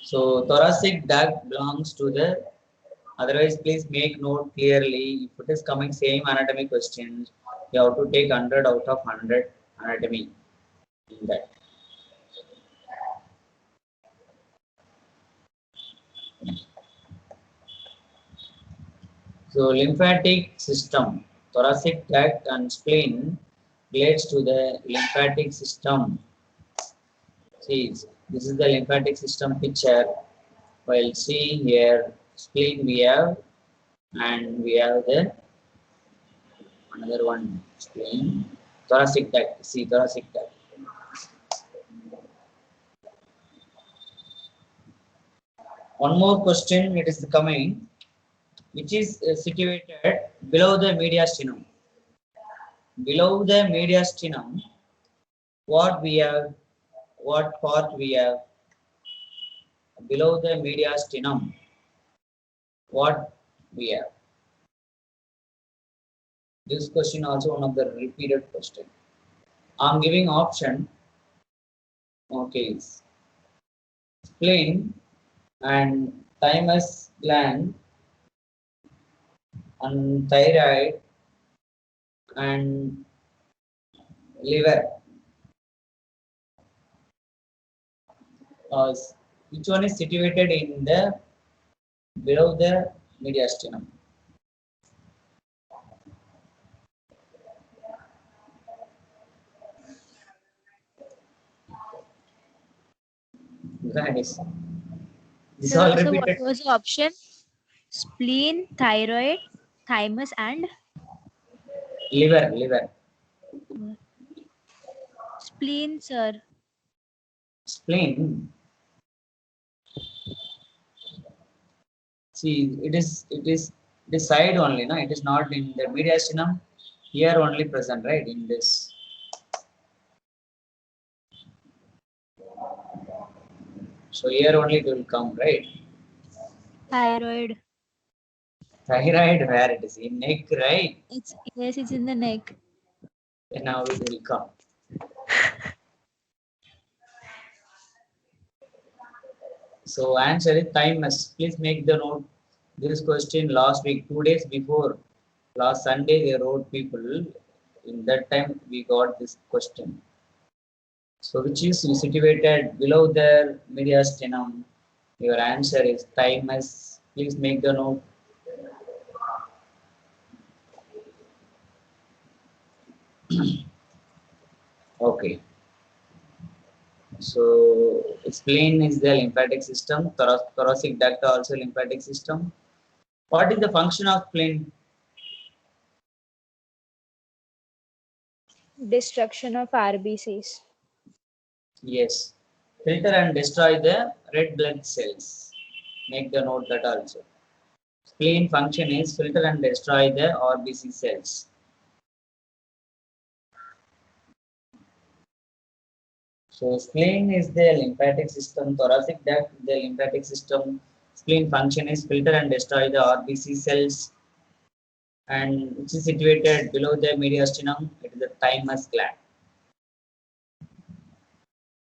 So thoracic duct belongs to the. Otherwise, please make note clearly. If it is coming same anatomy questions, you have to take 100 out of 100 anatomy in that. So lymphatic system, thoracic duct and spleen relates to the lymphatic system. See, this is the lymphatic system picture. While see here, spleen we have, and we have the another one spleen, thoracic duct. See thoracic duct. One more question. It is coming, which is situated below the mediastinum. Below the mediastinum, what we have, what part we have? Below the mediastinum, what we have? This question also one of the repeated question. I'm giving option. Okay, spleen and thymus gland and thyroid and liver. Which one is situated in the below the mediastinum? Guys, this So, all so what repeated. was the option? Spleen, thyroid, thymus, and Liver. spleen, sir. Spleen. See, it is side only, no? It is not in the mediastinum. Here only present, right? In this. So here only it will come, right? Thyroid. Thyroid, where it is in neck, right? It's in the neck. And now it will come. So answer is thymus. Please make the note. This question last week, 2 days before, last Sunday they wrote people. In that time we got this question. So which is situated below the mediastinum? Your answer is thymus. Please make the note. Okay. So spleen is the lymphatic system. Thoracic duct also lymphatic system. What is the function of spleen? Destruction of RBCs. Yes. Filter and destroy the red blood cells. Make the note that also. Spleen function is filter and destroy the RBC cells. So spleen is the lymphatic system, thoracic duct the lymphatic system. Spleen function is filter and destroy the RBC cells, and which is situated below the mediastinum. It is the thymus gland.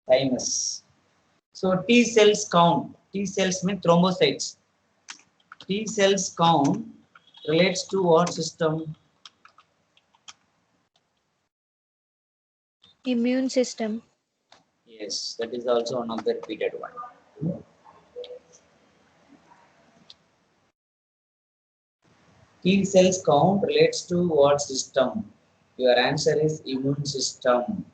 Thymus. So T cells count. T cells mean thrombocytes. T cells count relates to what system? Immune system. Yes, that is also one of the repeated one. T cells count relates to what system? Your answer is immune system.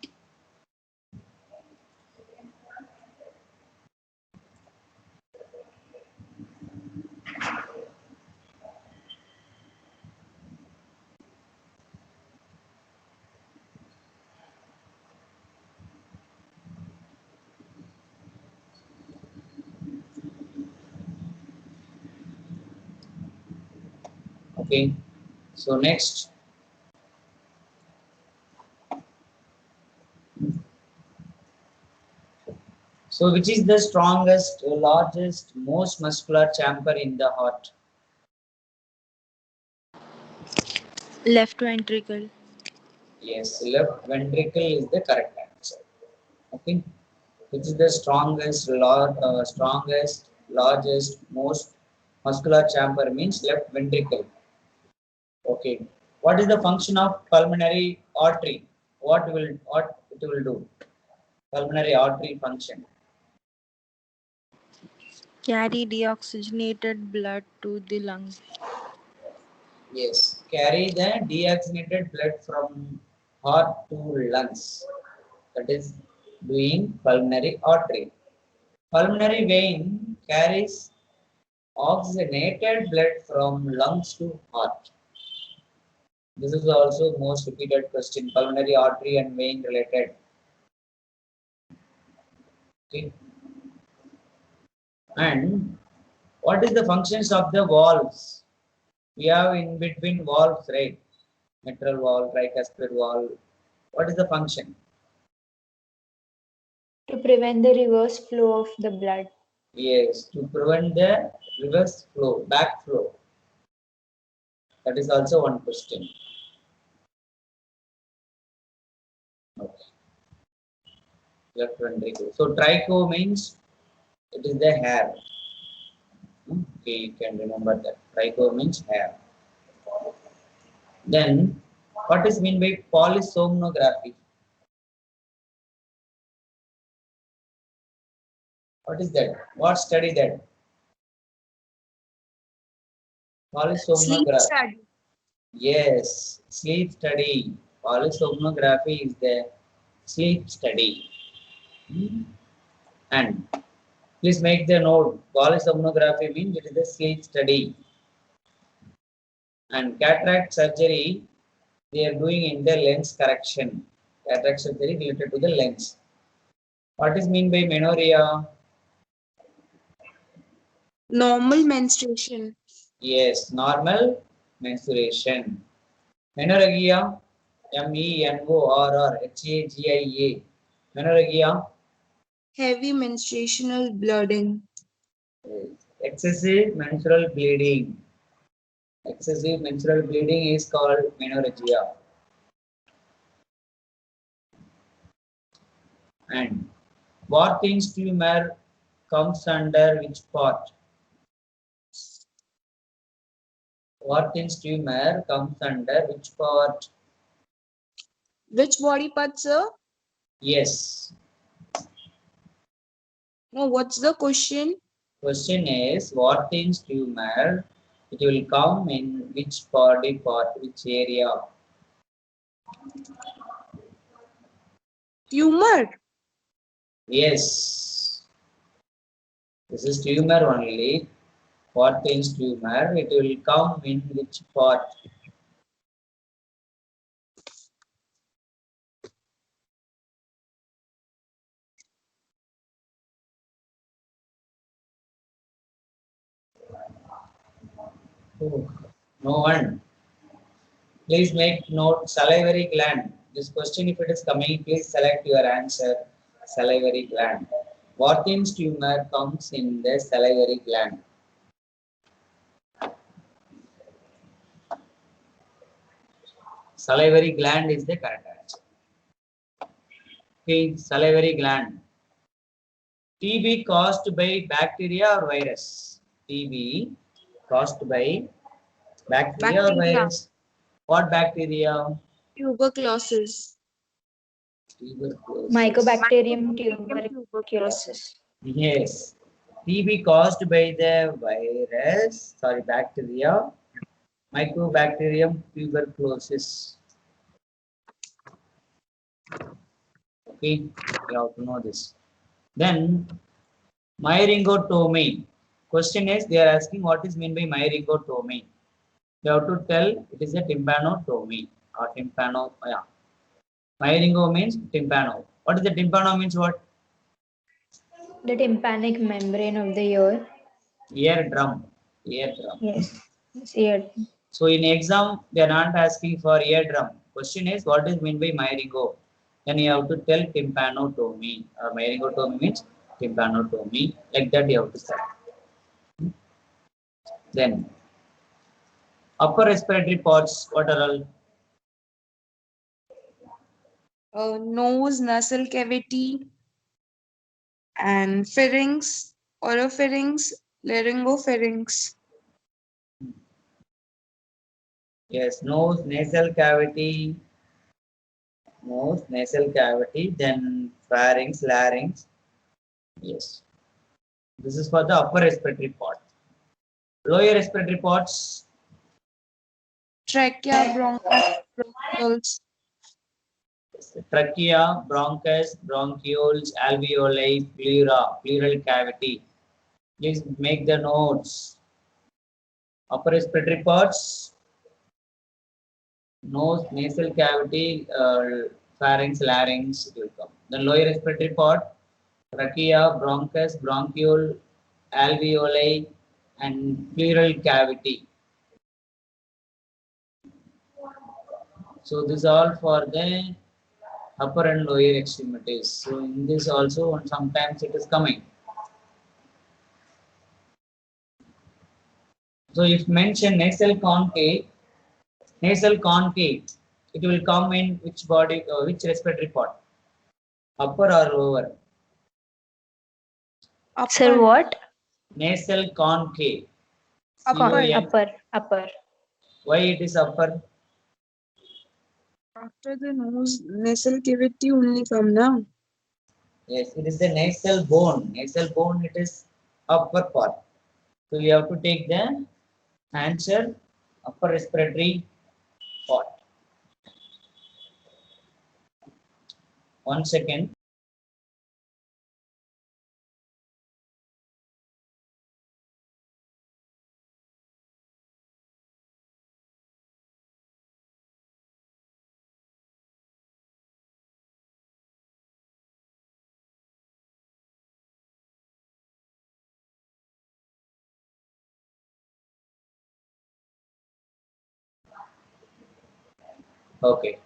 Okay. So next, so which is the strongest, largest, most muscular chamber in the heart? Left ventricle. Yes, left ventricle is the correct answer. Okay. Which is the strongest, largest, most muscular chamber means left ventricle. Okay. What is the function of pulmonary artery? What it will do? Pulmonary artery function. Carry deoxygenated blood to the lung. Yes. Carry the deoxygenated blood from heart to lungs. That is doing pulmonary artery. Pulmonary vein carries oxygenated blood from lungs to heart. This is also most repeated question, pulmonary artery and vein related. Okay. And what is the functions of the valves? We have in between valves, right? Mitral valve, tricuspid valve. What is the function? To prevent the reverse flow of the blood. Yes, to prevent the reverse flow, back flow. That is also one question. Okay. Left ventricle. So tricho means it is the hair. Okay, you can remember that. Tricho means hair. Then, what is mean by polysomnography? What is that? What study that? Sleep Polysomnography. study. Yes, sleep study. Polysomnography is the sleep study. And please make the note. Polysomnography means it is the sleep study. And cataract surgery, they are doing in the lens correction. Cataract surgery related to the lens. What is mean by menorrhea? Normal menstruation. Yes, normal menstruation. Menorrhagia, Menorrhagia. Menorrhagia, Heavy menstruational bleeding. excessive menstrual bleeding. Excessive menstrual bleeding is called menorrhagia. And Warthin's tumor comes under which part? Warthin's tumor comes under which part? Which body part, sir? Yes. No, what's the question? Question is, Warthin's tumor, it will come in which body part, which area? Tumor. Yes. This is tumor only. Warthin's tumor, it will come in which part? Oh, no one. Please make note salivary gland. This question, if it is coming, please select your answer. Salivary gland. Warthin's tumor comes in the salivary gland. Salivary gland is the correct answer. Okay, salivary gland. TB caused by bacteria or virus? TB caused by bacteria or Bacteria. virus? What bacteria? Tuberculosis. Tuberculosis. Mycobacterium Mycobacterium tuberculosis. Yes. TB caused by the virus, sorry, bacteria. Mycobacterium tuberculosis. Okay, you have to know this. Then myringotomy. Question is, they are asking what is meant by myringotomy. You have to tell it is a tympanotomy or tympano. Yeah. Myringo means tympano. What is the tympano means what? The tympanic membrane of the ear. Eardrum. Eardrum. Yes. It's ear. So in exam, they are not asking for eardrum. Question is what is meant by myringo? Then you have to tell tympanotomy. Or myringotomy means tympanotomy. Like that you have to say. Then upper respiratory parts, what are all? Nose, nasal cavity, and pharynx, oropharynx, laryngopharynx. Yes, nose, nasal cavity, then pharynx, larynx. Yes, this is for the upper respiratory part. Lower respiratory parts, Trachea, bronchioles. trachea, bronchus, bronchioles, alveoli, pleura, pleural cavity. Please make the notes. Upper respiratory parts, nose, nasal cavity, pharynx, larynx, it will come. Then lower respiratory part, trachea, bronchus, bronchiole, alveoli, and pleural cavity. So this all for the upper and lower extremities. So in this also sometimes it is coming. So if mention nasal concave, it will come in which body, which respiratory part? Upper or lower? Sir, what? Nasal concave. Upper. CON. Upper. Why it is upper? After the nose, nasal cavity only come now. Yes, it is the nasal bone. Nasal bone, it is upper part. So you have to take the answer upper respiratory part. 1 second. Okay.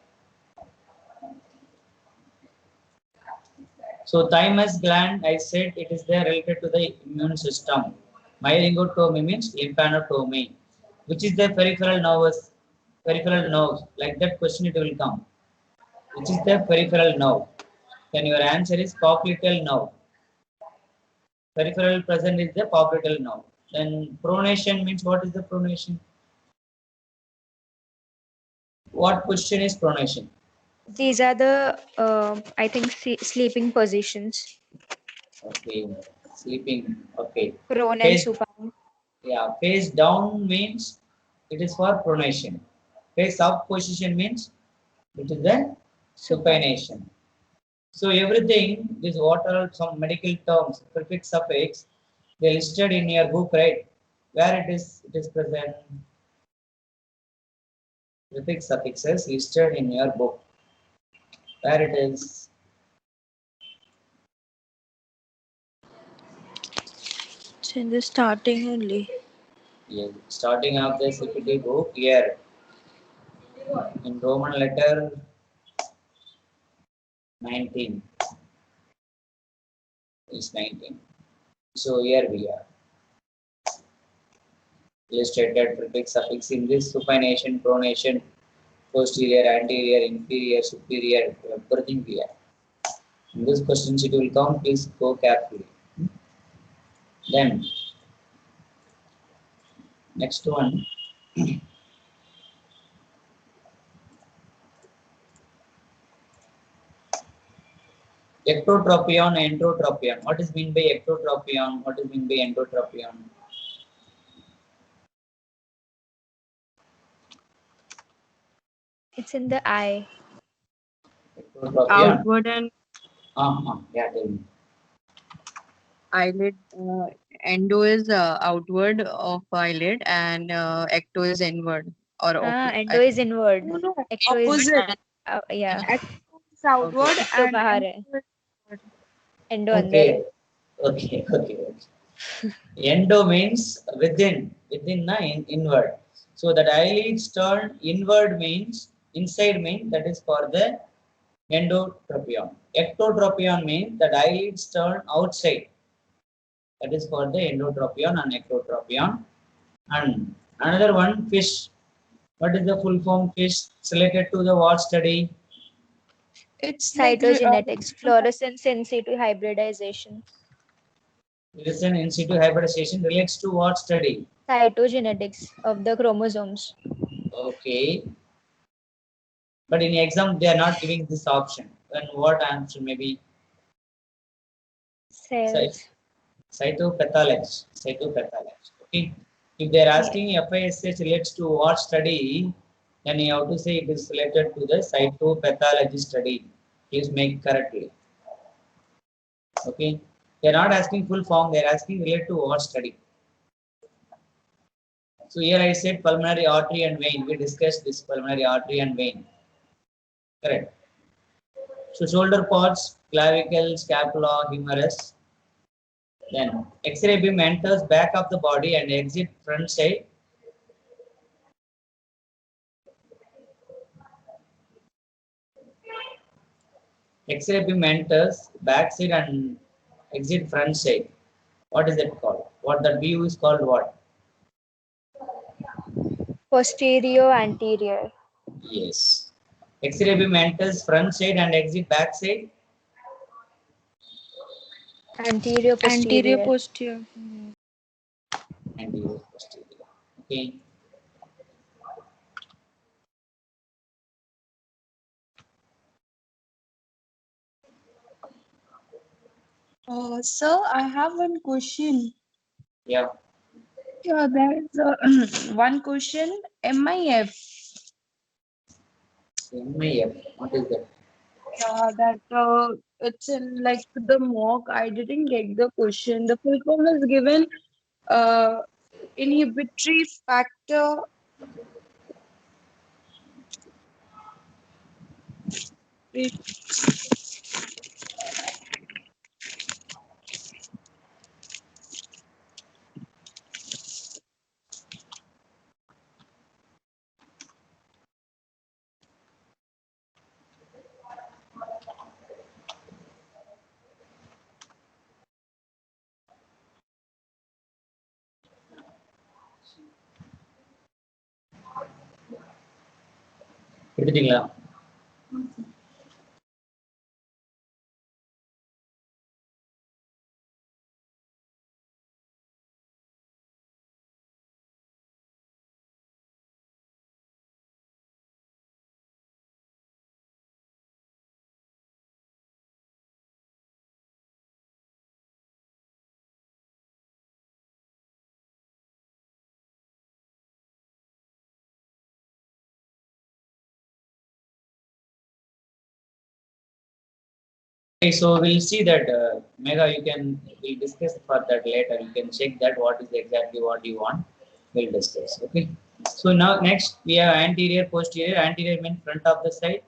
So thymus gland, I said it is there related to the immune system. Myringotomy means lymphadotomy, which is the peripheral nerve. Like that question it will come. Which is the peripheral nerve? Then your answer is popliteal nerve. Peripheral present is the popliteal nerve. Then pronation means what is the pronation? What question is pronation? These are the, I think, sleeping positions. Okay, sleeping. Okay. Prone and Face, supine. yeah, face down means it is for pronation. Face up position means it is the supination. So everything, this what are some medical terms, prefix, suffix, they listed in your book, right? Where it is present. Prefix, suffixes listed in your book. Where it is. It's in the starting only. Yeah, starting of the CPT book here in Roman letter 19 is 19. So here we are. Illustrated prefix, suffix in this supination, pronation, posterior, anterior, inferior, superior, everything we have. In this question it will come, please go carefully. Then next one. Ectotropion, endotropion. What is mean by ectotropion? What is mean by endotropion? It's in the eye. Ectotropy. Outward and Yeah, tell me. eyelid. Endo is outward of eyelid, and ecto is inward or Endo is inward. No, no, Ecto is opposite. yeah. Ecto is outward Ecto and बाहर है. endo is inward. Endo अंदर है. Okay. Endo means within the inward. So that eyelids turn inward means inside means that is for the endotropion. Ectotropion means that eyelids turn outside. That is for the endotropion and ectotropion. And another one, fish. What is the full form fish? It's related to the what study? It's like Cytogenetics, fluorescence in situ hybridization. Listen, in situ hybridization relates to what study? Cytogenetics of the chromosomes. Okay. But in exam, they are not giving this option. Then what answer maybe? Cells. Cytopathology. Okay. If they are asking FISH relates to what study, then you have to say it is related to the cytopathology study. Please make correctly. Okay. They are not asking full form. They are asking related to what study. So here I said pulmonary artery and vein. We discussed this pulmonary artery and vein. Correct. So shoulder parts, clavicle, scapula, humerus. Then X-ray beam enters back of the body and exit front side. X-ray beam enters back side and exit front side. What is it called? What that view is called what? Posterior, anterior. Yes. X-ray beam enters front side and exit back side. Anterior, Anterior posterior. posterior. Anterior, posterior. Okay. Sir, I have one question. Yeah. Yeah, there is one question. MIF. MIF. What is that? That it's in like the mock. I didn't get the question. The full form is given. Uh, Inhibitory factor. எடுத்துட்டீங்களா? Okay, so we'll see that Mega, we'll discuss for that later. You can check that what is exactly what you want. We'll discuss. Okay. So now next we have anterior, posterior. Anterior means front of the side.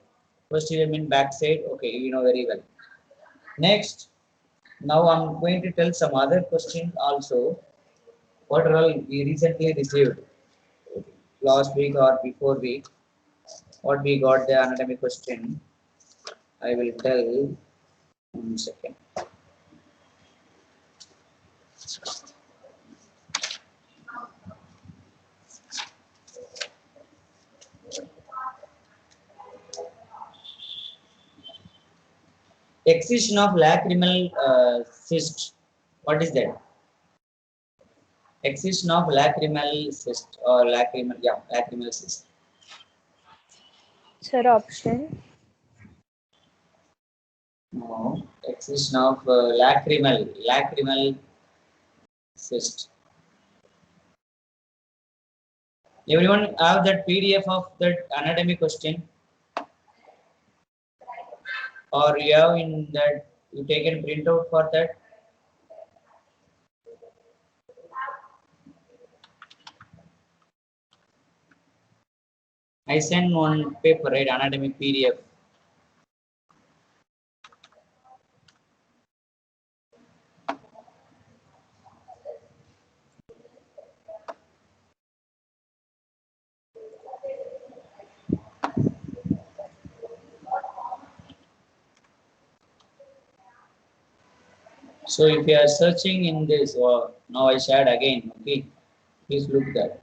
Posterior means back side. Okay, you know very well. Next, now I'm going to tell some other questions also. What all we recently received last week or before week. What we got the anatomy question. I will tell. 1 second. Excision of lacrimal cyst. What is that? Excision of lacrimal cyst or lacrimal cyst. Sir, option. No, excision of lacrimal cyst. Everyone have that PDF of that anatomy question. or you have in that you taken printout for that? I sent one paper, right? Anatomy PDF. So if you are searching in this, or now I shared again, okay, please look that.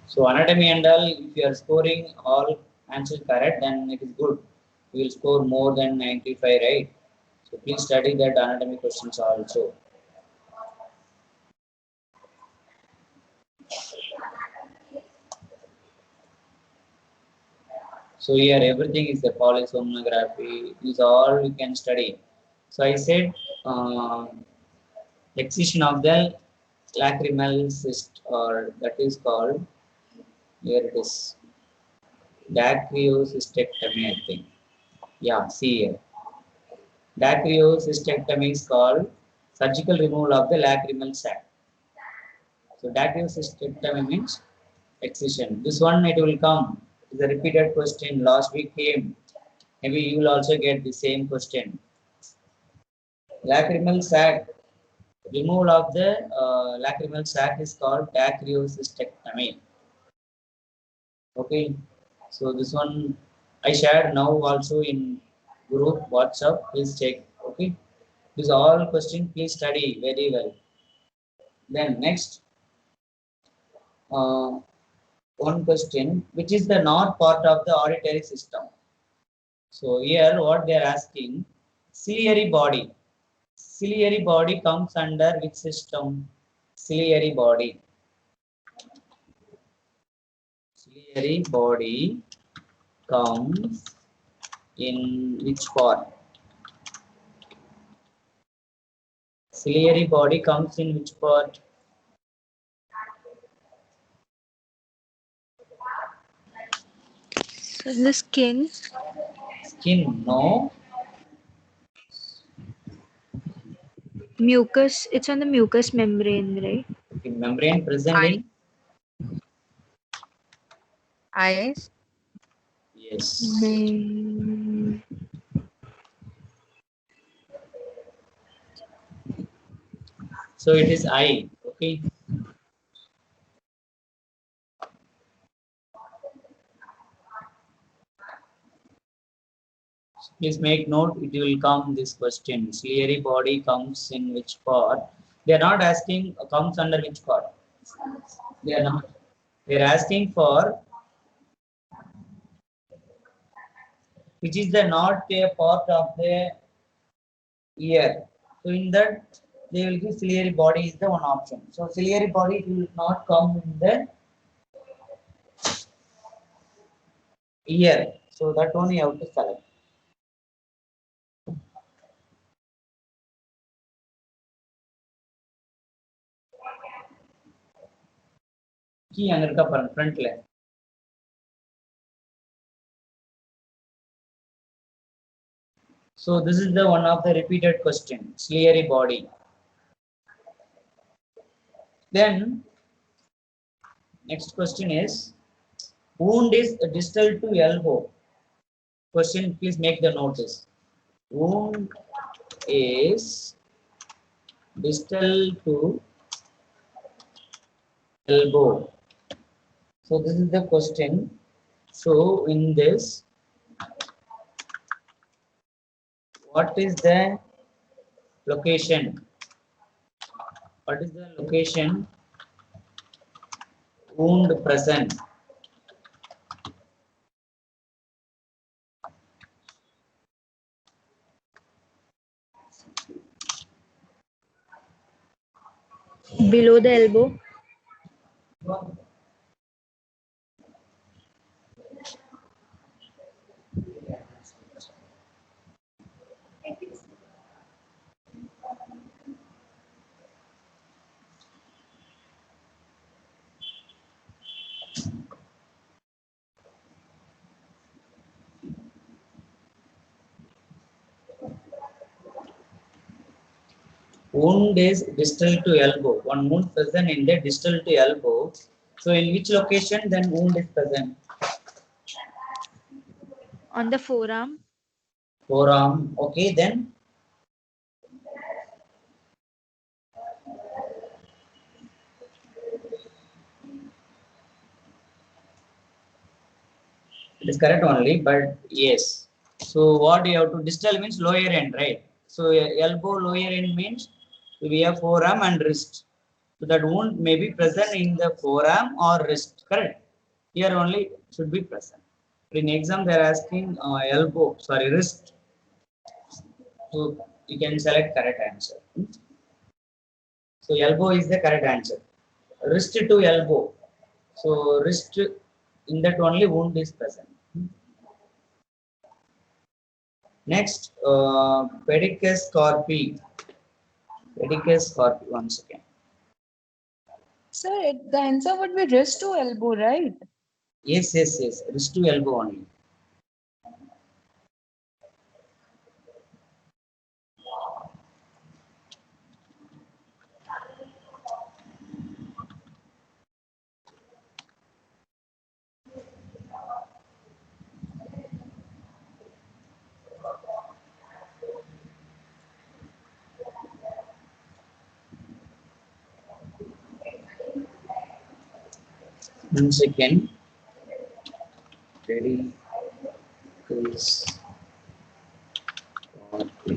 So anatomy and all, if you are scoring all answers correct, then it is good. You will score more than 95, right? So please study that anatomy questions also. So here everything is the polysomnography, is all you can study. So I said excision of the lacrimal cyst, or that is called, here it is, dacryocystectomy, I think. Yeah, see here. Dacryocystectomy is called surgical removal of the lacrimal sac. So dacryocystectomy means excision. This one it will come. It's a repeated question. Last week came. Maybe you will also get the same question. Lacrimal sac, removal of the lacrimal sac is called dacryocystectomy. Okay, so this one I shared now also in group WhatsApp. Please check. Okay, these all questions. Please study very well. Then next, uh, one question, which is the not part of the auditory system. So here, what they are asking, ciliary body. Ciliary body comes under which system? Ciliary body. Ciliary body comes in which part? Ciliary body comes in which part? So the skin. Skin, no. Mucus, it's on the mucous membrane, right? Okay, membrane present Eye. in? Eyes. Yes. Mm, So it is eye. Okay. Please make note, it will come this question. Ciliary body comes in which part? They are not asking comes under which part. They are not. They are asking for which is the not a part of the ear. So in that they will give ciliary body is the one option. So ciliary body will not come in the ear. So that one you have to select. Key अंदर का front ले. So this is the one of the repeated question, ciliary body. Then next question is, wound is distal to elbow. Question, please make the notice. Wound is distal to elbow. So this is the question. So in this, what is the location? What is the location? Wound present. below the elbow. Wound is distal to elbow. One wound present in the distal to elbow. So in which location then wound is present? On the forearm. Forearm. Okay, then it is correct only, but yes. So what you have to distal means lower end, right? So elbow lower end means we have forearm and wrist. So that wound may be present in the forearm or wrist, correct? Here only should be present. In exam they are asking elbow, sorry, wrist. So you can select correct answer. So elbow is the correct answer. Wrist to elbow. So wrist, in that only wound is present. Next, pedicus carpi. Pedicus carpi. One second. Sir, the answer would be wrist to elbow, right? Yes, yes, yes. Wrist to elbow only. One second. Pedicus carpi.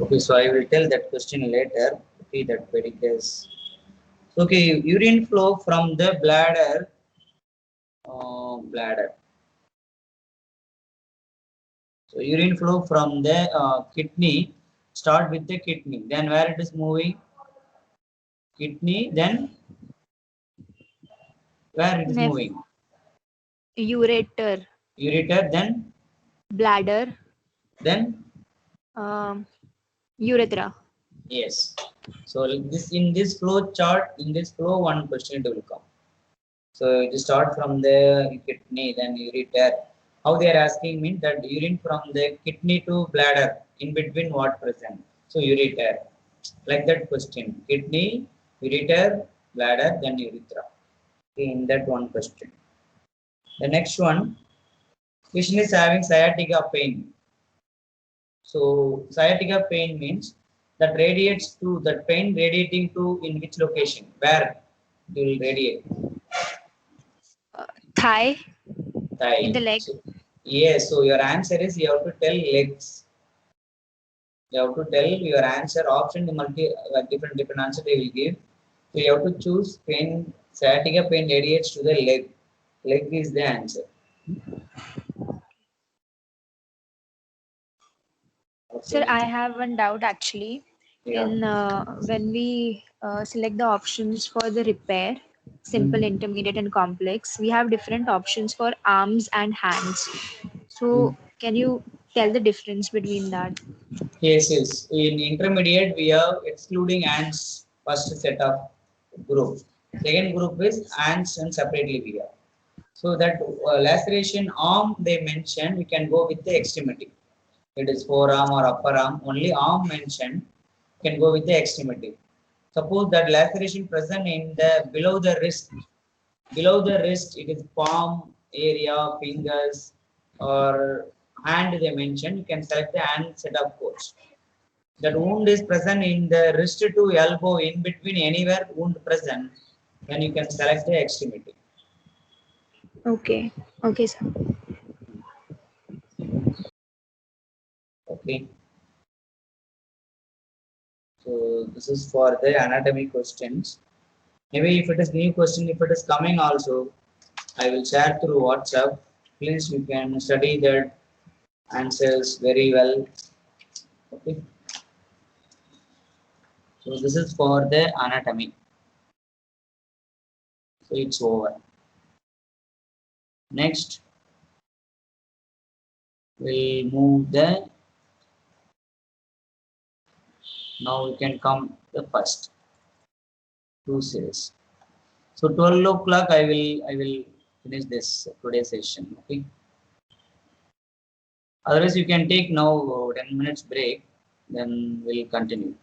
Okay, so I will tell that question later. Okay, that pedicus. Okay, urine flow from the bladder. Bladder. So urine flow from the kidney start with the kidney. Then where it is moving? Kidney. Then where it is Neph moving? ureter. Ureter. Then Bladder. then Um, urethra. yes. So this in this flow chart, in this flow, one question will come. So you start from the kidney, then ureter. How they are asking means that urine from the kidney to bladder, in between what present? So ureter. Like that question. Kidney, ureter, bladder, then urethra. In that one question. The next one, patient is having sciatica pain. So sciatica pain means that radiates to that pain radiating to in which location? Where it will radiate? Thigh. In Thigh. the leg. So, yes. So your answer is you have to tell legs. You have to tell your answer option. Different answer they will give. So you have to choose pain. Sciatica pain radiates to the leg. Leg is the answer. Sir, Okay. I have one doubt actually. Yeah. In when we select the options for the repair, simple, Mm. intermediate, and complex, we have different options for arms and hands. Mm. So, can you tell the difference between that? Yes, yes. In intermediate, we have excluding ants first set of group. Second group is ants and separately we have. So that laceration arm they mentioned, we can go with the extremity. It is forearm or upper arm. Only arm mentioned can go with the extremity. Suppose that laceration present in the below the wrist. Below the wrist, it is palm area, fingers, or hand they mentioned. You can select the hand set of codes. That wound is present in the wrist to elbow, in between anywhere wound present, then you can select the extremity. Okay. Okay, sir. Okay. So this is for the anatomy questions. Maybe if it is new question, if it is coming also, I will share through WhatsApp. Please you can study that answers very well. Okay. So this is for the anatomy. So it's over. Next, we'll move the. Now we can come the first 2 series. So 12 o'clock I will finish this today's session. Okay. Otherwise you can take now 10 minutes break, then we'll continue.